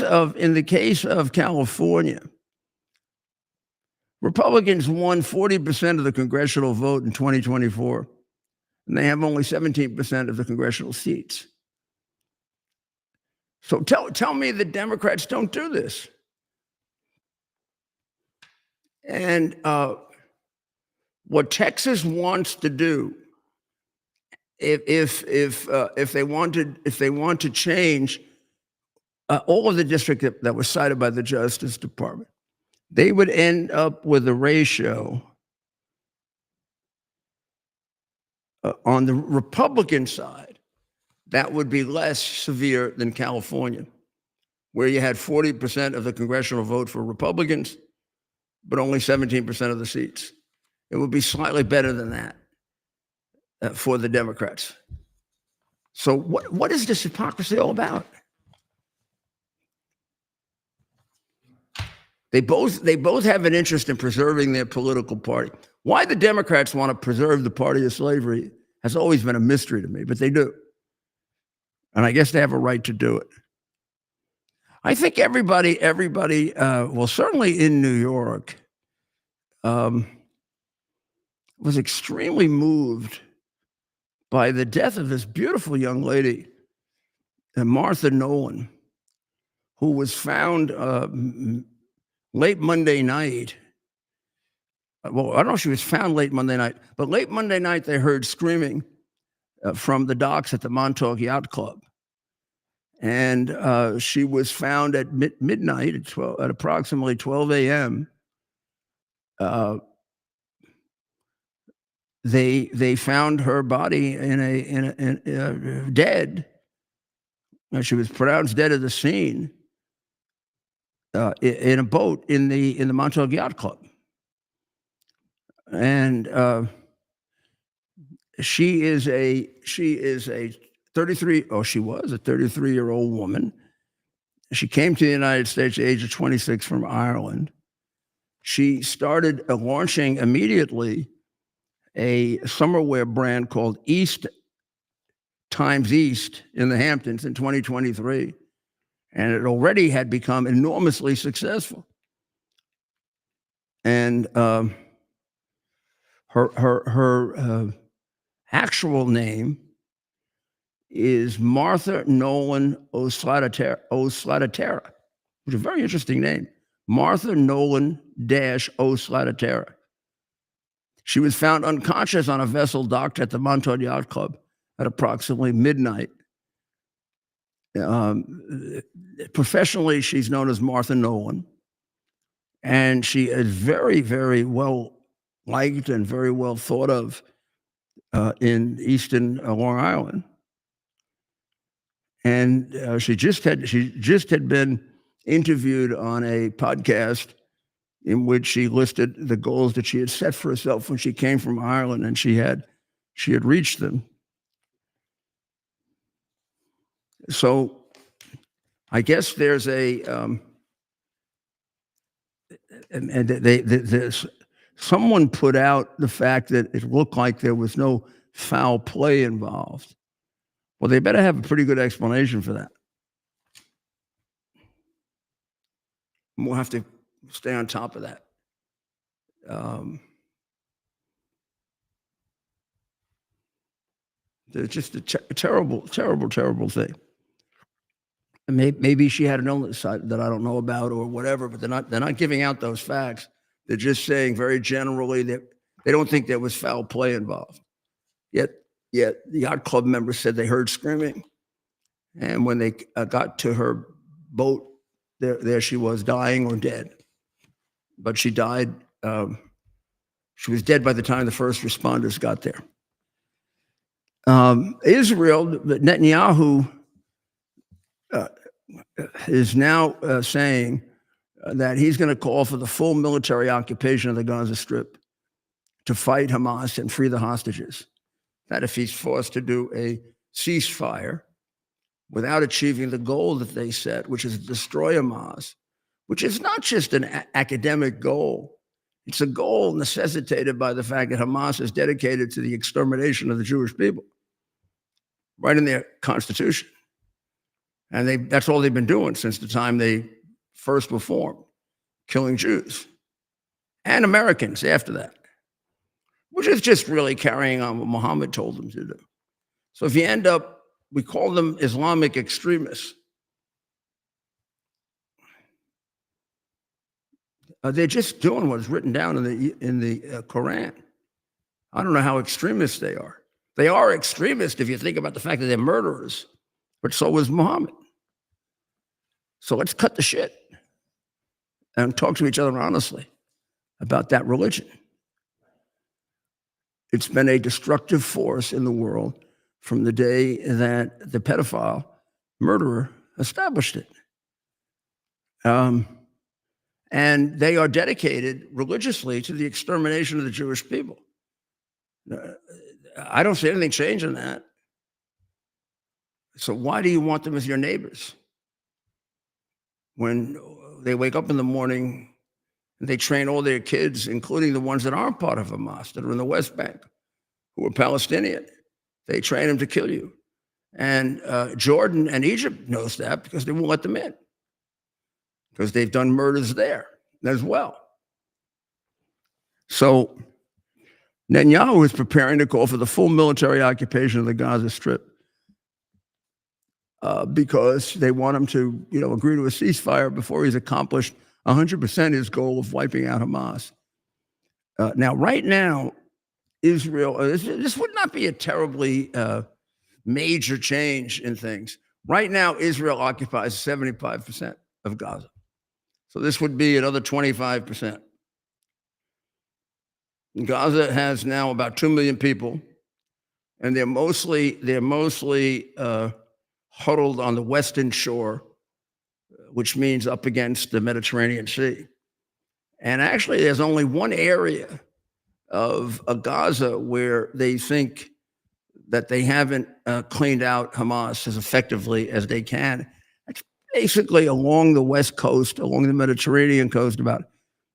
of California, Republicans won 40% of the congressional vote in 2024, and they have only 17% of the congressional seats. So tell me the Democrats don't do this. And what Texas wants to do, if they want to change all of the district that was cited by the Justice Department, they would end up with a ratio on the Republican side that would be less severe than California, where you had 40% of the congressional vote for Republicans, but only 17% of the seats. It would be slightly better than that for the Democrats. So what is this hypocrisy all about? They both have an interest in preserving their political party. Why the Democrats want to preserve the party of slavery has always been a mystery to me, but they do. And I guess they have a right to do it. I think everybody, well, certainly in New York, was extremely moved by the death of this beautiful young lady, Martha Nolan, who was found late Monday night. Well, I don't know if she was found late Monday night, but late Monday night they heard screaming from the docks at the Montauk Yacht Club. And she was found at midnight at approximately 12 a.m. They found her body in dead. She was pronounced dead at the scene in a boat in the Montauk Yacht Club. And she is a 33. Oh, she was a 33-year-old woman. She came to the United States at the age of 26 from Ireland. She started launching immediately a summer wear brand called East Times East in the Hamptons in 2023. And it already had become enormously successful. And her actual name is Martha Nolan O'Slatterera, which is a very interesting name. Martha Nolan O'Slatterera. She was found unconscious on a vessel docked at the Montauk Yacht Club at approximately midnight. Professionally, she's known as Martha Nolan, and she is very, very well liked and very well thought of in Eastern Long Island. And she just had been interviewed on a podcast in which she listed the goals that she had set for herself when she came from Ireland, and she had reached them. So I guess there's someone put out the fact that it looked like there was no foul play involved. Well, they better have a pretty good explanation for that. We'll have to stay on top of that. It's just a terrible, terrible, terrible thing. And maybe she had an illness that I don't know about or whatever, but they're not giving out those facts. They're just saying very generally that they don't think there was foul play involved. Yet the yacht club members said they heard screaming. And when they got to her boat, there she was, dying or dead. But she died. She was dead by the time the first responders got there. Israel, Netanyahu is now saying that he's going to call for the full military occupation of the Gaza Strip to fight Hamas and free the hostages. That if he's forced to do a ceasefire without achieving the goal that they set, which is to destroy Hamas, which is not just an academic goal. It's a goal necessitated by the fact that Hamas is dedicated to the extermination of the Jewish people, right in their constitution. And that's all they've been doing since the time they first were formed, killing Jews and Americans after that, which is just really carrying on what Muhammad told them to do. So if you end up, we call them Islamic extremists. They're just doing what is written down in the Quran. I don't know how extremists they are. They are extremists if you think about the fact that they're murderers, but so was Muhammad. So let's cut the shit and talk to each other honestly about that religion. It's been a destructive force in the world from the day that the pedophile murderer established it. And they are dedicated religiously to the extermination of the Jewish people. I don't see anything changing that. So why do you want them as your neighbors? When they wake up in the morning and they train all their kids, including the ones that aren't part of Hamas, that are in the West Bank, who are Palestinian, they train them to kill you. And Jordan and Egypt knows that because they won't let them in, because they've done murders there as well. So Netanyahu is preparing to call for the full military occupation of the Gaza Strip because they want him to, agree to a ceasefire before he's accomplished 100% his goal of wiping out Hamas. Now, right now, Israel, this would not be a terribly major change in things. Right now, Israel occupies 75% of Gaza. So this would be another 25%. Gaza has now about 2 million people, and they're mostly huddled on the western shore, which means up against the Mediterranean Sea. And actually, there's only one area of Gaza where they think that they haven't cleaned out Hamas as effectively as they can. It's basically along the west coast, along the Mediterranean coast, about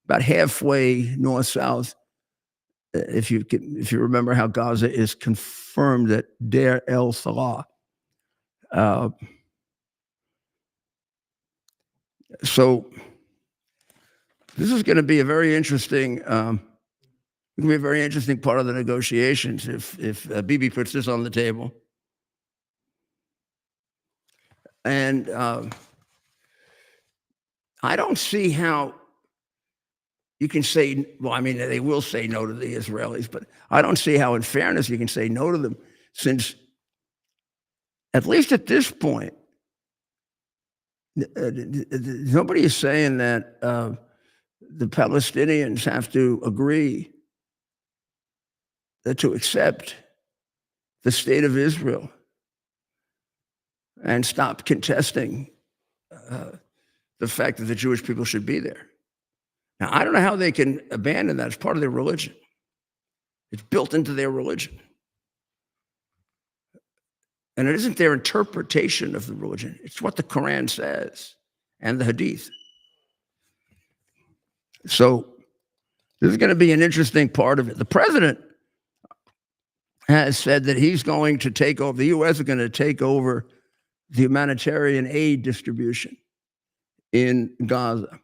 halfway north-south. If you remember how Gaza is confirmed at Deir el-Salah. So this is going to be a very interesting part of the negotiations if Bibi puts this on the table. And I don't see how you can say, well, I mean, they will say no to the Israelis, but I don't see how, in fairness, you can say no to them, since, at least at this point, nobody is saying that the Palestinians have to agree to accept the state of Israel and stop contesting the fact that the Jewish people should be there. Now, I don't know how they can abandon that. It's part of their religion. It's built into their religion. And it isn't their interpretation of the religion. It's what the Quran says and the Hadith. So this is going to be an interesting part of it. The president has said that he's going to take over, the U.S. is going to take over the humanitarian aid distribution in Gaza,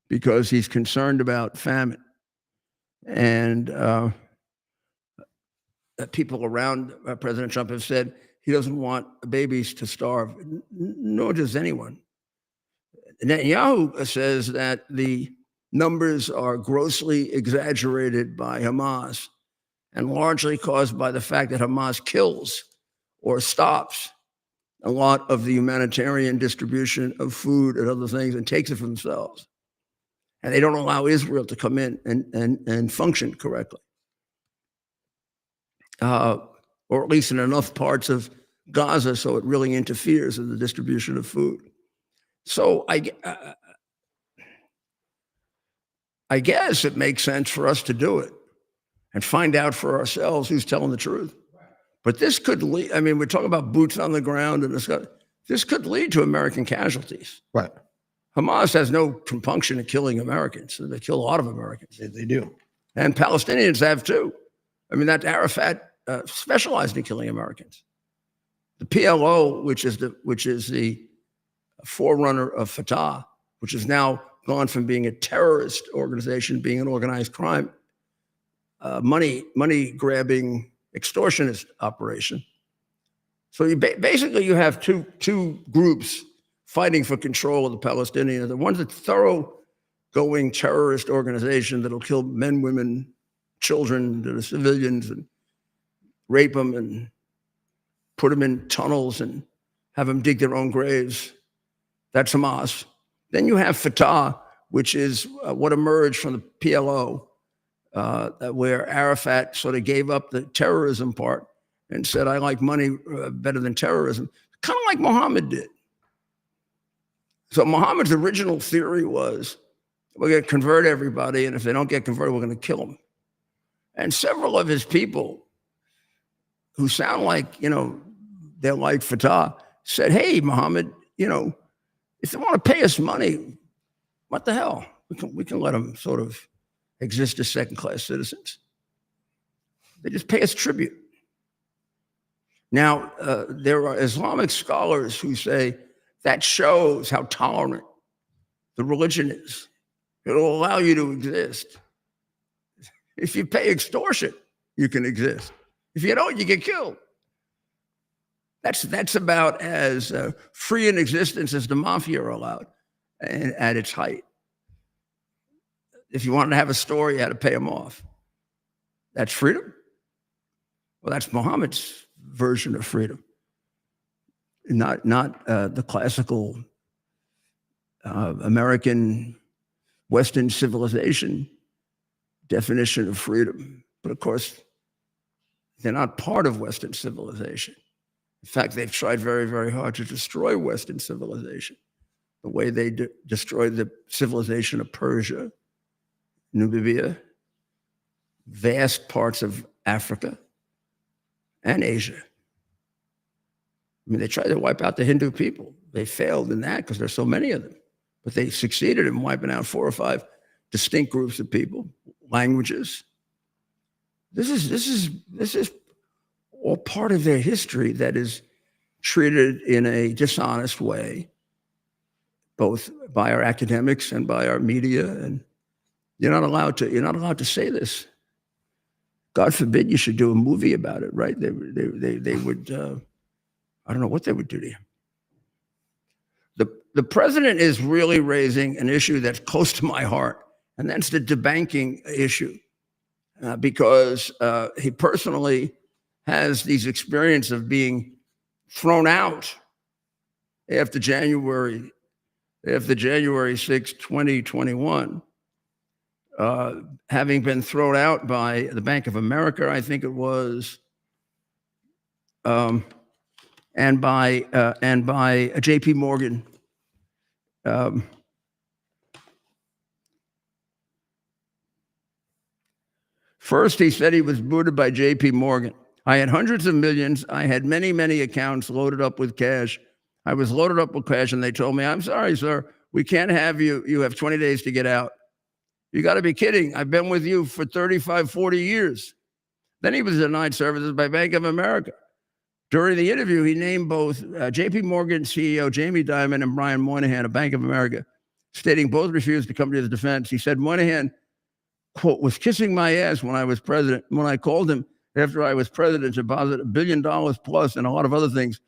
because he's concerned about famine. And people around President Trump have said he doesn't want babies to starve, nor does anyone. Netanyahu says that the numbers are grossly exaggerated by Hamas and largely caused by the fact that Hamas kills or stops a lot of the humanitarian distribution of food and other things and takes it for themselves. And they don't allow Israel to come in and function correctly. Or at least in enough parts of Gaza so it really interferes in the distribution of food. So I guess it makes sense for us to do it and find out for ourselves who's telling the truth. But this could lead, I mean, we're talking about boots on the ground, and this could lead to American casualties. Right. Hamas has no compunction in killing Americans. They kill a lot of Americans. They do. And Palestinians have too. I mean, that Arafat specialized in killing Americans. The PLO, which is the forerunner of Fatah, which has now gone from being a terrorist organization, being an organized crime, money grabbing extortionist operation. So basically you have two groups fighting for control of the Palestinians. The one's a thoroughgoing terrorist organization that'll kill men, women, children, the civilians, and rape them and put them in tunnels and have them dig their own graves. That's Hamas. Then you have Fatah, which is what emerged from the PLO, where Arafat sort of gave up the terrorism part and said, I like money better than terrorism, kind of like Muhammad did. So Muhammad's original theory was, we're going to convert everybody, and if they don't get converted, we're going to kill them. And several of his people who sound like, they're like Fatah, said, hey, Muhammad, if they want to pay us money, what the hell? We can let them sort of exist as second-class citizens. They just pay us tribute. Now, there are Islamic scholars who say that shows how tolerant the religion is. It'll allow you to exist. If you pay extortion, you can exist. If you don't, you get killed. That's about as free an existence as the mafia are allowed at its height. If you wanted to have a store, you had to pay them off. That's freedom? Well, that's Muhammad's version of freedom, not the classical American Western civilization definition of freedom. But of course, they're not part of Western civilization. In fact, they've tried very, very hard to destroy Western civilization, the way they destroyed the civilization of Persia, Nubia, vast parts of Africa, and Asia. I mean, they tried to wipe out the Hindu people. They failed in that because there's so many of them. But they succeeded in wiping out 4 or 5 distinct groups of people, languages. This is all part of their history that is treated in a dishonest way, both by our academics and by our media. And you're not allowed to say this. God forbid you should do a movie about it, right? They would, I don't know what they would do to you. The president is really raising an issue that's close to my heart, and that's the debanking issue, because he personally has these experience of being thrown out after January 6, 2021, having been thrown out by the Bank of America, I think it was, and by J.P. Morgan. First, he said he was booted by J.P. Morgan. I had hundreds of millions. I had many, many accounts loaded up with cash. I was loaded up with cash, and they told me, I'm sorry, sir, we can't have you. You have 20 days to get out. You got to be kidding. I've been with you for 35, 40 years. Then he was denied services by Bank of America. During the interview, he named both J.P. Morgan CEO Jamie Dimon and Brian Moynihan of Bank of America, stating both refused to come to his defense. He said Moynihan, quote, was kissing my ass when I was president. When I called him after I was president to deposit $1 billion plus and a lot of other things,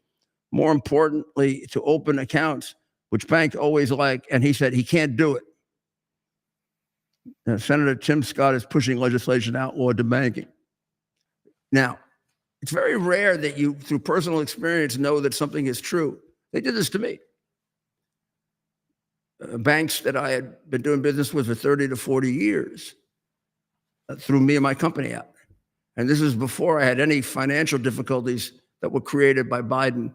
more importantly, to open accounts, which banks always like, and he said he can't do it. Senator Tim Scott is pushing legislation to outlaw debanking. Now, it's very rare that you, through personal experience, know that something is true. They did this to me. Banks that I had been doing business with for 30 to 40 years threw me and my company out. And this is before I had any financial difficulties that were created by Biden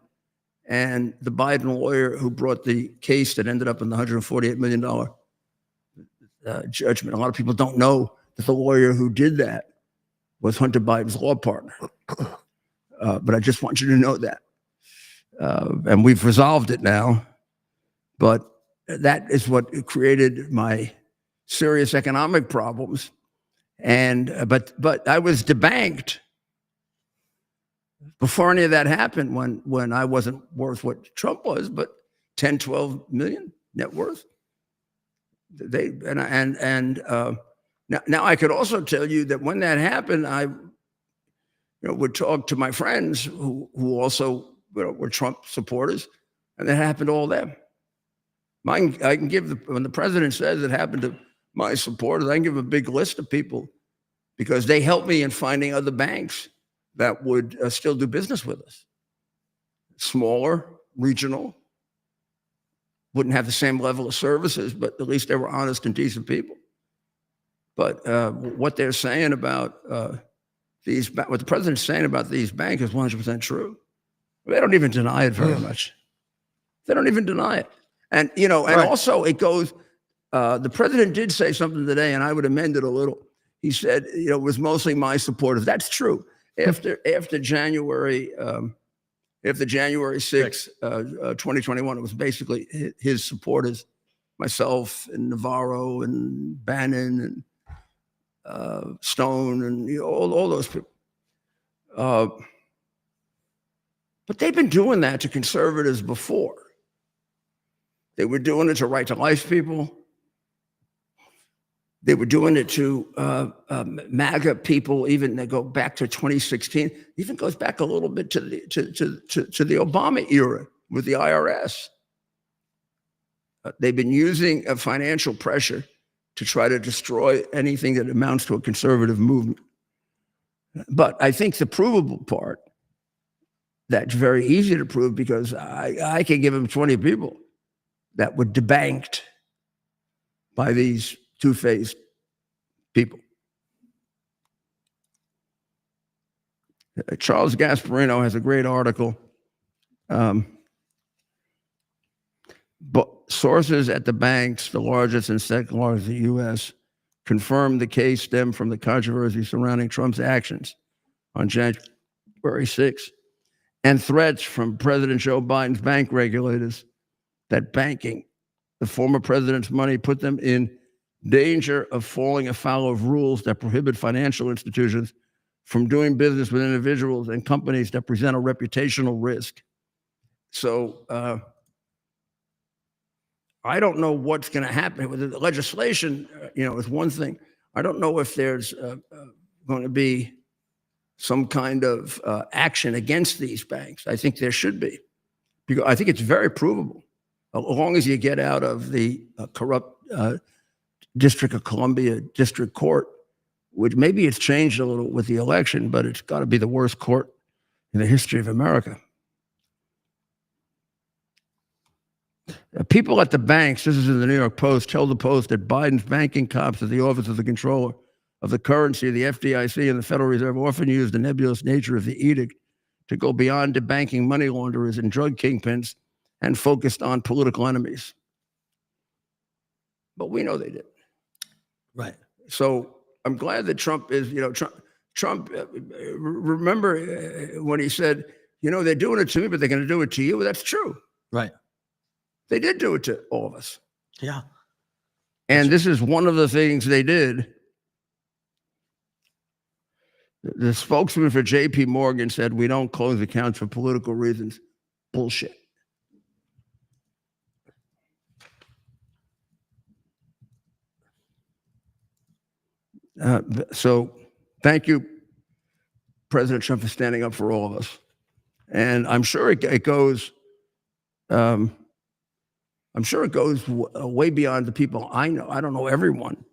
and the Biden lawyer who brought the case that ended up in the $148 million judgment. A lot of people don't know that the lawyer who did that was Hunter Biden's law partner. But I just want you to know that. And we've resolved it now. But that is what created my serious economic problems. And but I was debanked before any of that happened, when I wasn't worth what Trump was, but 10, 12 million net worth. Now I could also tell you that when that happened, I would talk to my friends who also were Trump supporters, and that happened to all them. I can give when the president says it happened to my supporters, I can give a big list of people because they helped me in finding other banks that would still do business with us. Smaller, regional, wouldn't have the same level of services, but at least they were honest and decent people. But what they're saying about what the president's saying about these banks is 100% true. They don't even deny it very much. They don't even deny it. And, and also it goes, the president did say something today, and I would amend it a little. He said, it was mostly my supporters. That's true. After January 6th, 2021, it was basically his supporters, myself and Navarro and Bannon and Stone and all those people. But they've been doing that to conservatives before. They were doing it to right-to-life people. They were doing it to MAGA people. Even they go back to 2016. Even goes back a little bit to the Obama era with the IRS. They've been using a financial pressure to try to destroy anything that amounts to a conservative movement. But I think the provable part, that's very easy to prove because I can give them 20 people that were debanked by these two-faced people. Charles Gasparino has a great article. But sources at the banks, the largest and second largest in the U.S., confirmed the case stemmed from the controversy surrounding Trump's actions on January 6th and threats from President Joe Biden's bank regulators that banking the former president's money put them in danger of falling afoul of rules that prohibit financial institutions from doing business with individuals and companies that present a reputational risk. So I don't know what's going to happen with the legislation. Is one thing. I don't know if there's going to be some kind of action against these banks. I think there should be, because I think it's very provable. As long as you get out of the corrupt District of Columbia District Court, which maybe it's changed a little with the election, but it's got to be the worst court in the history of America. People at the banks, this is in the New York Post, tell the Post that Biden's banking cops at the Office of the Comptroller of the Currency, the FDIC, and the Federal Reserve often use the nebulous nature of the edict to go beyond debanking money launderers and drug kingpins and focused on political enemies. But we know they did. Right. So I'm glad that Trump is, Trump, remember when he said, they're doing it to me, but they're going to do it to you. Well, that's true. Right. They did do it to all of us. Yeah. And this is one of the things they did. The spokesman for JP Morgan said, we don't close accounts for political reasons. Bullshit. So thank you, President Trump, for standing up for all of us. And I'm sure it goes way beyond the people I know. I don't know everyone,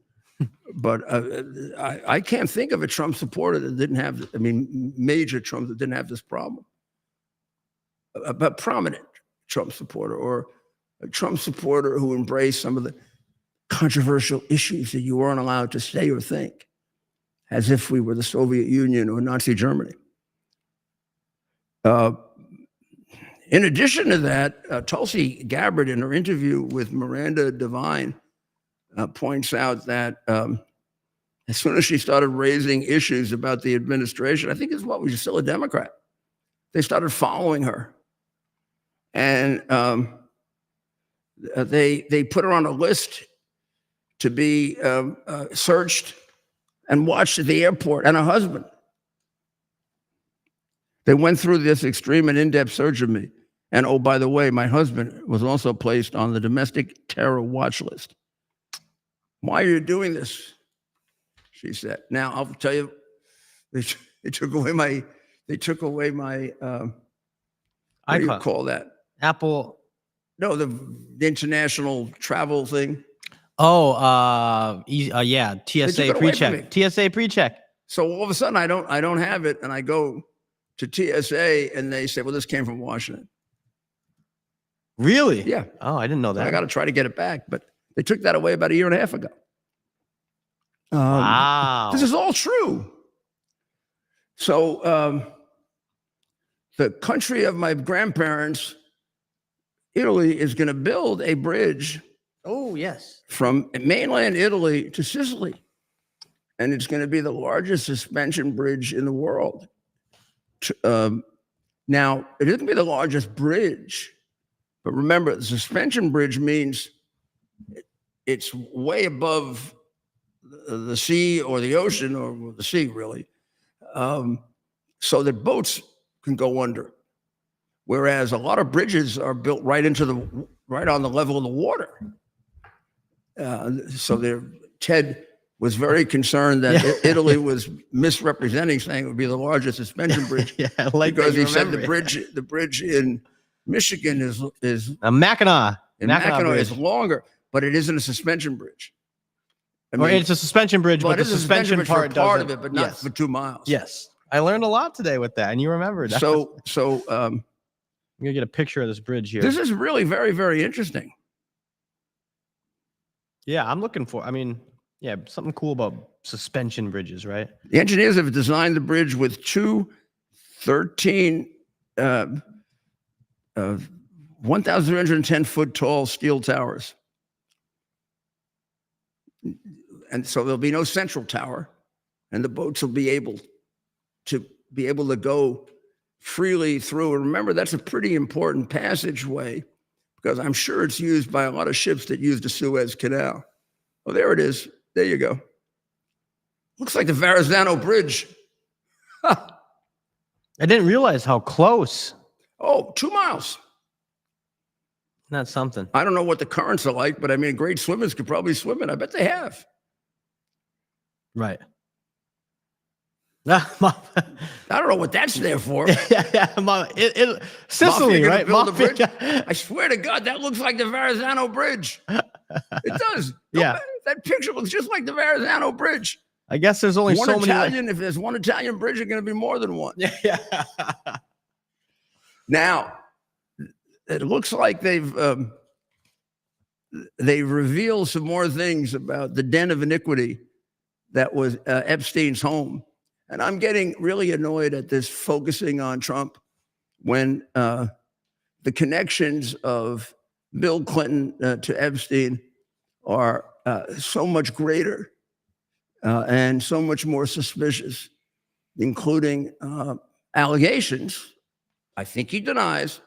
but I can't think of a Trump supporter that didn't have, major Trump that didn't have this problem. But prominent Trump supporter, or a Trump supporter who embraced some of the controversial issues that you weren't allowed to say or think, as if we were the Soviet Union or Nazi Germany. In addition to that, Tulsi Gabbard, in her interview with Miranda Devine, points out that as soon as she started raising issues about the administration, I think this is what, was still a Democrat, they started following her. And they put her on a list to be searched and watched at the airport, and her husband. They went through this extreme and in-depth search of me. And oh, by the way, my husband was also placed on the domestic terror watch list. Why are you doing this? She said. Now, I'll tell you, they took away my, what do you call that? Apple. No, the international travel thing. Oh, yeah, TSA pre-check. TSA pre-check. So all of a sudden, I don't have it, and I go to TSA, and they say, "Well, this came from Washington." Really? Yeah. Oh, I didn't know that. I got to try to get it back, but they took that away about a year and a half ago. Wow. This is all true. So the country of my grandparents, Italy, is going to build a bridge. Oh, yes. From mainland Italy to Sicily. And it's going to be the largest suspension bridge in the world. Now, it isn't going to be the largest bridge, but remember, the suspension bridge means it's way above the sea or the ocean, or the sea, really, so that boats can go under. whereas a lot of bridges are built right on the level of the water. So Ted was very concerned that Italy was misrepresenting, saying it would be the largest suspension bridge. Because he said the bridge in Michigan is Mackinac. Mackinac is longer, but it isn't a suspension bridge. It's a suspension bridge, but the suspension part of it, but not for 2 miles. Yes, I learned a lot today with that, and you remember that. So I'm gonna get a picture of this bridge here. This is really very, very interesting. Yeah, I'm looking for. I mean, yeah, something cool about suspension bridges, right? The engineers have designed the bridge with two 1,310 foot tall steel towers. And so there'll be no central tower, and the boats will be able to go freely through. And remember, that's a pretty important passageway, because I'm sure it's used by a lot of ships that use the Suez Canal. Oh, there it is. There you go. Looks like the Verrazano Bridge. I didn't realize how close. Oh, 2 miles. That's something. I don't know what the currents are like, but I mean, great swimmers could probably swim it. I bet they have. Right. I don't know what that's there for. Sicily, right? I swear to God, that looks like the Verrazano Bridge. It does. That picture looks just like the Verrazano Bridge. I guess there's only so many. If there's one Italian bridge, there's going to be more than one. Now, it looks like they've revealed some more things about the den of iniquity that was Epstein's home. And I'm getting really annoyed at this focusing on Trump when the connections of Bill Clinton to Epstein are so much greater and so much more suspicious, including allegations. I think he denies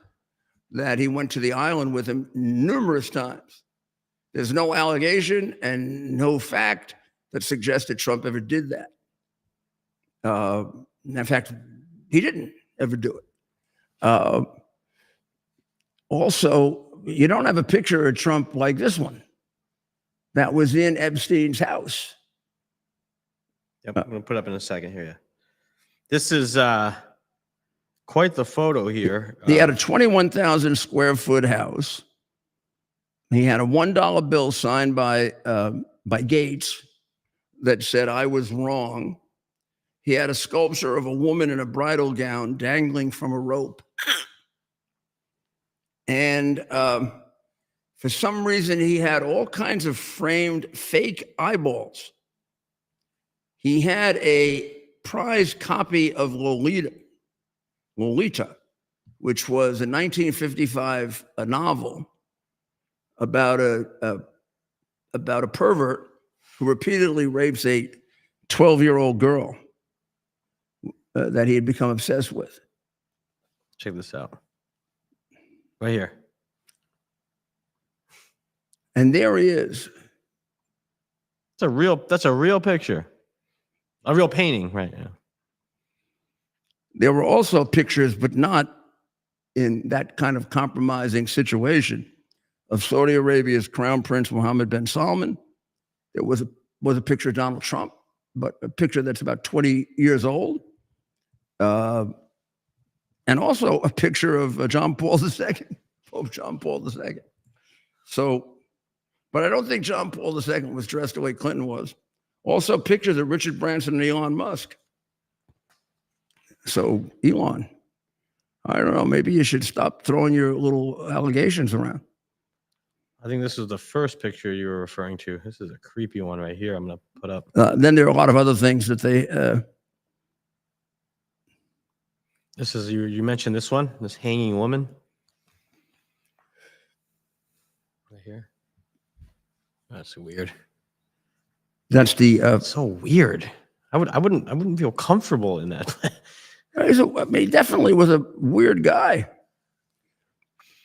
that he went to the island with him numerous times. There's no allegation and no fact that suggested Trump ever did that. In fact, he didn't ever do it. Also, you don't have a picture of Trump like this one that was in Epstein's house. Yep, I'm going to put up in a second here. This is quite the photo here. He had a 21,000 square foot house. He had a $1 bill signed by Gates that said, "I was wrong." He had a sculpture of a woman in a bridal gown dangling from a rope. And for some reason, he had all kinds of framed fake eyeballs. He had a prize copy of Lolita, which was a 1955 novel about a pervert who repeatedly rapes a 12-year-old girl that he had become obsessed with. Check this out. Right here. And there he is. That's a real picture. A real painting, right? Yeah. There were also pictures, but not in that kind of compromising situation, of Saudi Arabia's Crown Prince Mohammed bin Salman. There was a picture of Donald Trump, but a picture that's about 20 years old. And also a picture of John Paul II, Pope John Paul II. So, but I don't think John Paul II was dressed the way Clinton was. Also pictures of Richard Branson and Elon Musk. So Elon, I don't know, maybe you should stop throwing your little allegations around. I think this is the first picture you were referring to. This is a creepy one right here. I'm going to put up. Then there are a lot of other things that they... This is, you mentioned this one, this hanging woman. Right here. That's weird. That's the... so weird. I wouldn't feel comfortable in that. He definitely was a weird guy.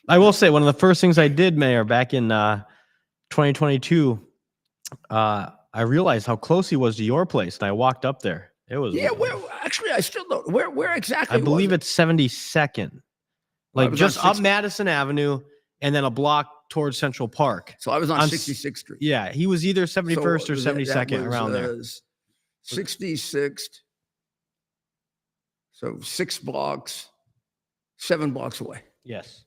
I will say one of the first things I did, Mayor, back in 2022, I realized how close he was to your place, and I walked up there. It was actually I still don't. Where exactly? I believe it's 72nd. like was just on up Madison Avenue and then a block towards Central Park. So I was on On 66th Street. Yeah, he was either 71st or that 72nd, around there. 66th. So 6 blocks, 7 blocks away. Yes.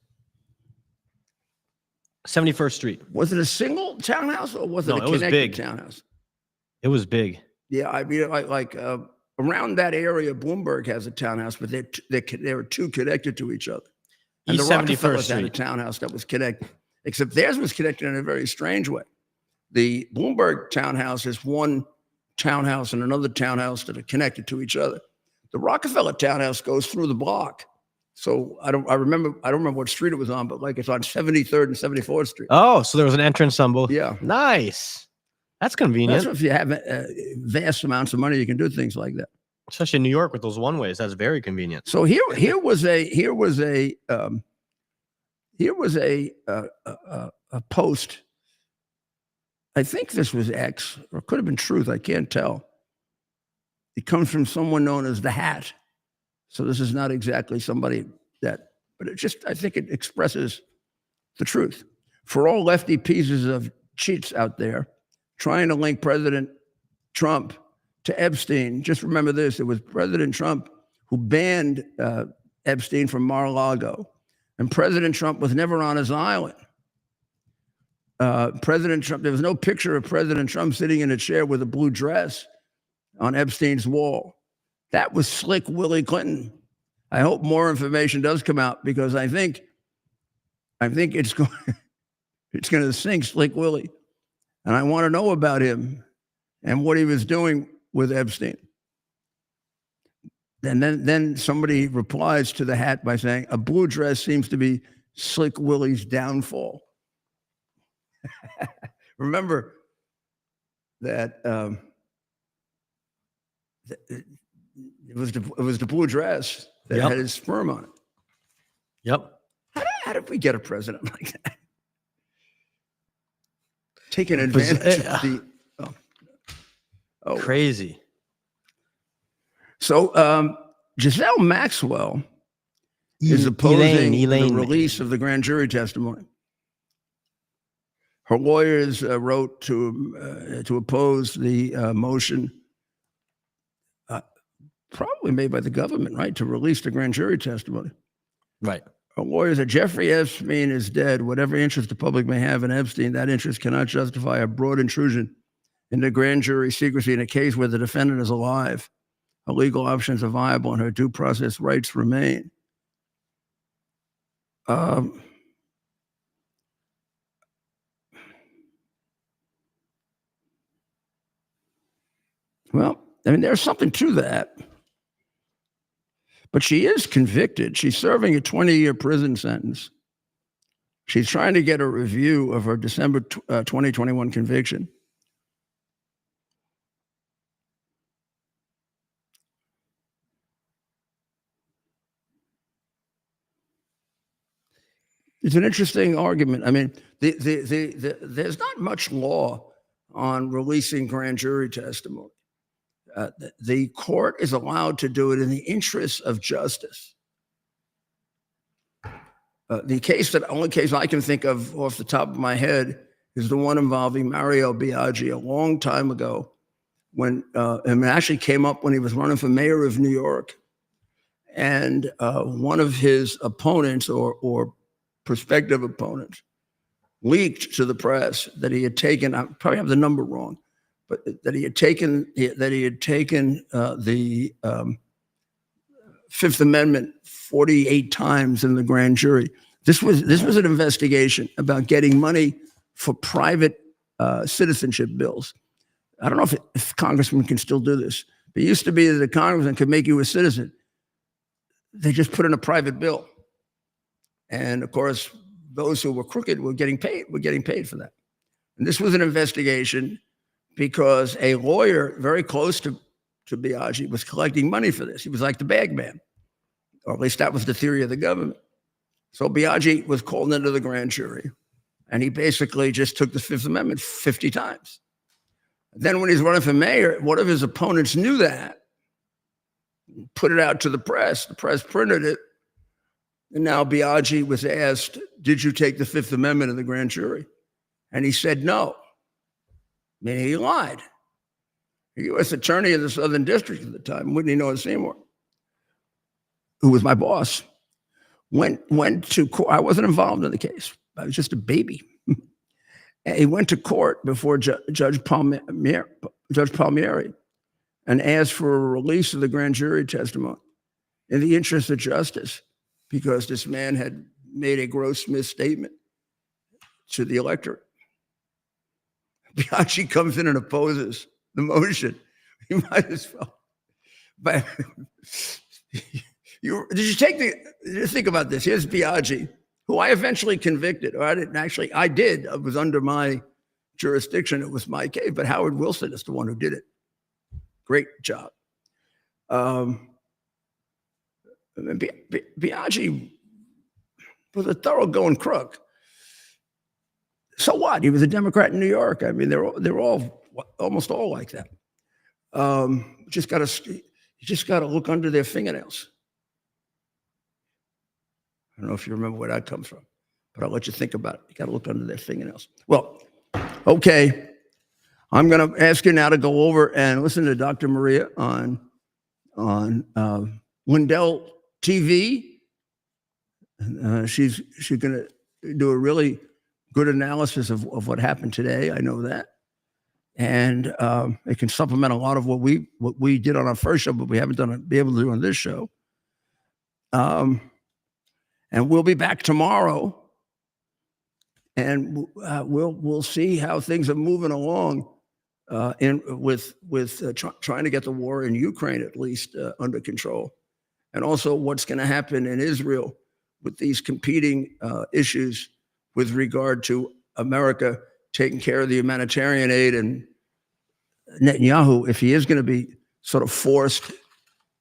71st Street. Was it a single townhouse or was it No, a it was connected big. townhouse? It was big. Yeah, I mean, around that area, Bloomberg has a townhouse, but they were 2 connected to each other. And East the 71st Rockefellers had a Street. townhouse that was connected, except theirs was connected in a very strange way. The Bloomberg townhouse is one townhouse and another townhouse that are connected to each other. The Rockefeller townhouse goes through the block. So I don't remember what street it was on, but like it's on 73rd and 74th Street. Oh, so there was an entrance on both. Yeah. Nice. That's convenient. That's if you have vast amounts of money, you can do things like that. Especially in New York with those one-ways. That's very convenient. So here was a post. I think this was X, or it could have been Truth. I can't tell. It comes from someone known as the Hat. So this is not exactly somebody that, but I think it expresses the truth. For all lefty pieces of cheats out there trying to link President Trump to Epstein, just remember this: it was President Trump who banned Epstein from Mar-a-Lago, and President Trump was never on his island. President Trump, there was no picture of President Trump sitting in a chair with a blue dress on Epstein's wall. That was Slick Willie Clinton. I hope more information does come out because I think it's going to sink Slick Willie, and I want to know about him and what he was doing with Epstein. And then somebody replies to the Hat by saying, "A blue dress seems to be Slick Willie's downfall." Remember that it was the blue dress that had his sperm on it. Yep. How did we get a president like that? Taking advantage of the Crazy. So Giselle Maxwell is opposing the release of the grand jury testimony. Her lawyers wrote to oppose the motion, probably made by the government, right, to release the grand jury testimony. Right. Her lawyers said Jeffrey Epstein is dead. Whatever interest the public may have in Epstein, that interest cannot justify a broad intrusion into grand jury secrecy in a case where the defendant is alive. Her legal options are viable and her due process rights remain. Well, I mean, there's something to that. But she is convicted. She's serving a 20-year prison sentence. She's trying to get a review of her December 2021 conviction. It's an interesting argument. I mean, there's not much law on releasing grand jury testimony. The court is allowed to do it in the interests of justice. The only case I can think of off the top of my head is the one involving Mario Biaggi a long time ago, when it actually came up when he was running for mayor of New York, and one of his opponents or prospective opponents leaked to the press that he had taken. I probably have the number wrong, but that he had taken the Fifth Amendment 48 times in the grand jury. This was an investigation about getting money for private citizenship bills. I don't know if congressmen can still do this. It used to be that a congressman could make you a citizen. They just put in a private bill, and of course, those who were crooked were getting paid for that. And this was an investigation because a lawyer very close to Biaggi was collecting money for this. He was like the bag man, or at least that was the theory of the government. So Biaggi was called into the grand jury, and he basically just took the Fifth Amendment 50 times. Then when he's running for mayor, one of his opponents knew that, put it out to the press. The press printed it. And now Biaggi was asked, did you take the Fifth Amendment in the grand jury? And he said no. Meaning he lied. The U.S. attorney of the Southern District at the time, Whitney Noah Seymour, who was my boss, went to court. I wasn't involved in the case. I was just a baby. And he went to court before Judge Palmieri and asked for a release of the grand jury testimony in the interest of justice, because this man had made a gross misstatement to the electorate. Biaggi comes in and opposes the motion. You might as well. But did you think about this? Here's Biaggi, who I eventually convicted, or I didn't actually, I did. It was under my jurisdiction. It was my case, but Howard Wilson is the one who did it. Great job. Biaggi was a thoroughgoing crook. So what? He was a Democrat in New York. I mean, they're all almost all like that. You just gotta look under their fingernails. I don't know if you remember where that comes from, but I'll let you think about it. You gotta look under their fingernails. Well, okay. I'm gonna ask you now to go over and listen to Dr. Maria on Lindell TV. She's gonna do a really good analysis of what happened today. I know that. And it can supplement a lot of what we did on our first show, but we haven't be able to do on this show. And we'll be back tomorrow, and we'll see how things are moving along with trying to get the war in Ukraine at least under control, and also what's going to happen in Israel with these competing issues with regard to America taking care of the humanitarian aid, and Netanyahu, if he is going to be sort of forced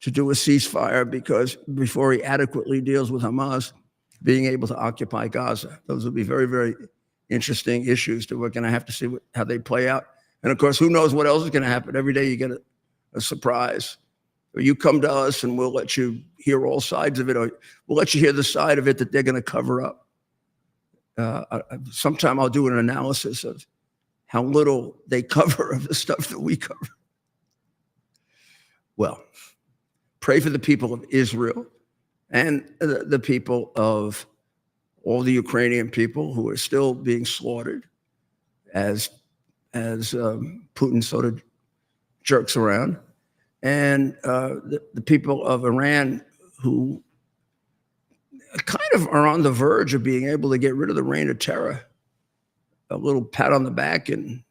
to do a ceasefire because before he adequately deals with Hamas, being able to occupy Gaza. Those will be very, very interesting issues that we're going to have to see how they play out. And of course, who knows what else is going to happen? Every day you get a surprise. Or you come to us and we'll let you hear all sides of it, or we'll let you hear the side of it that they're going to cover up. Sometime I'll do an analysis of how little they cover of the stuff that we cover. Well, pray for the people of Israel and the people of all the Ukrainian people who are still being slaughtered as Putin sort of jerks around, and the people of Iran who kind of are on the verge of being able to get rid of the reign of terror. A little pat on the back and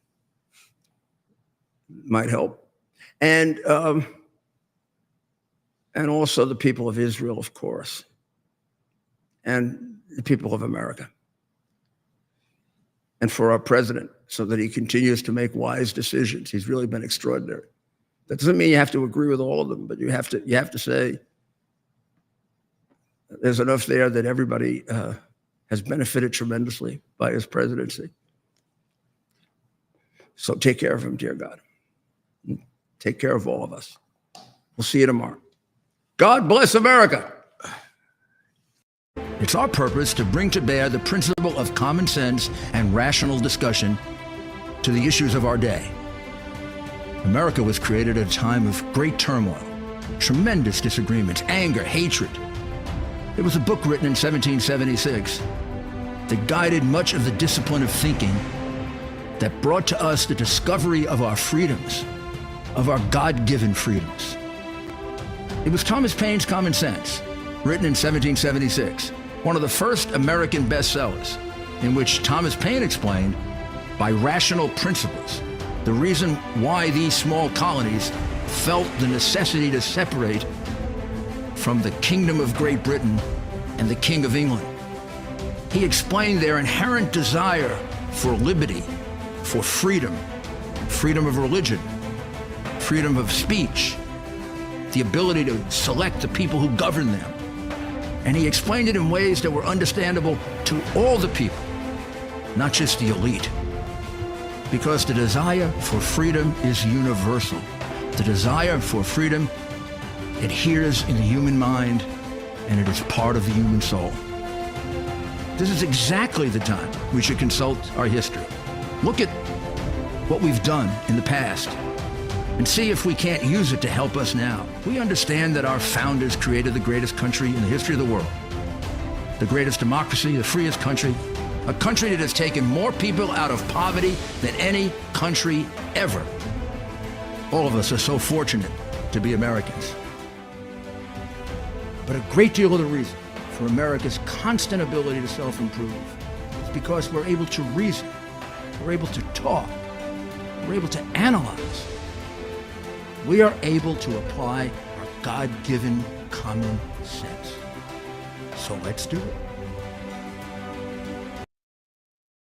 might help. And also the people of Israel, of course, and the people of America. And for our president, so that he continues to make wise decisions. He's really been extraordinary. That doesn't mean you have to agree with all of them, but you have to say there's enough there that everybody has benefited tremendously by his presidency. So take care of him, dear God. Take care of all of us. We'll see you tomorrow. God bless America. It's our purpose to bring to bear the principle of common sense and rational discussion to the issues of our day. America was created at a time of great turmoil, tremendous disagreements, anger, hatred. There was a book written in 1776 that guided much of the discipline of thinking that brought to us the discovery of our freedoms, of our God-given freedoms. It was Thomas Paine's Common Sense, written in 1776, one of the first American bestsellers, in which Thomas Paine explained, by rational principles, the reason why these small colonies felt the necessity to separate from the Kingdom of Great Britain and the King of England. He explained their inherent desire for liberty, for freedom, freedom of religion, freedom of speech, the ability to select the people who govern them. And he explained it in ways that were understandable to all the people, not just the elite. Because the desire for freedom is universal. The desire for freedom adheres in the human mind and it is part of the human soul. This is exactly the time we should consult our history. Look at what we've done in the past and see if we can't use it to help us now. We understand that our founders created the greatest country in the history of the world, the greatest democracy, the freest country, a country that has taken more people out of poverty than any country ever. All of us are so fortunate to be Americans. But a great deal of the reason for America's constant ability to self-improve is because we're able to reason, we're able to talk, we're able to analyze. We are able to apply our God-given common sense. So let's do it.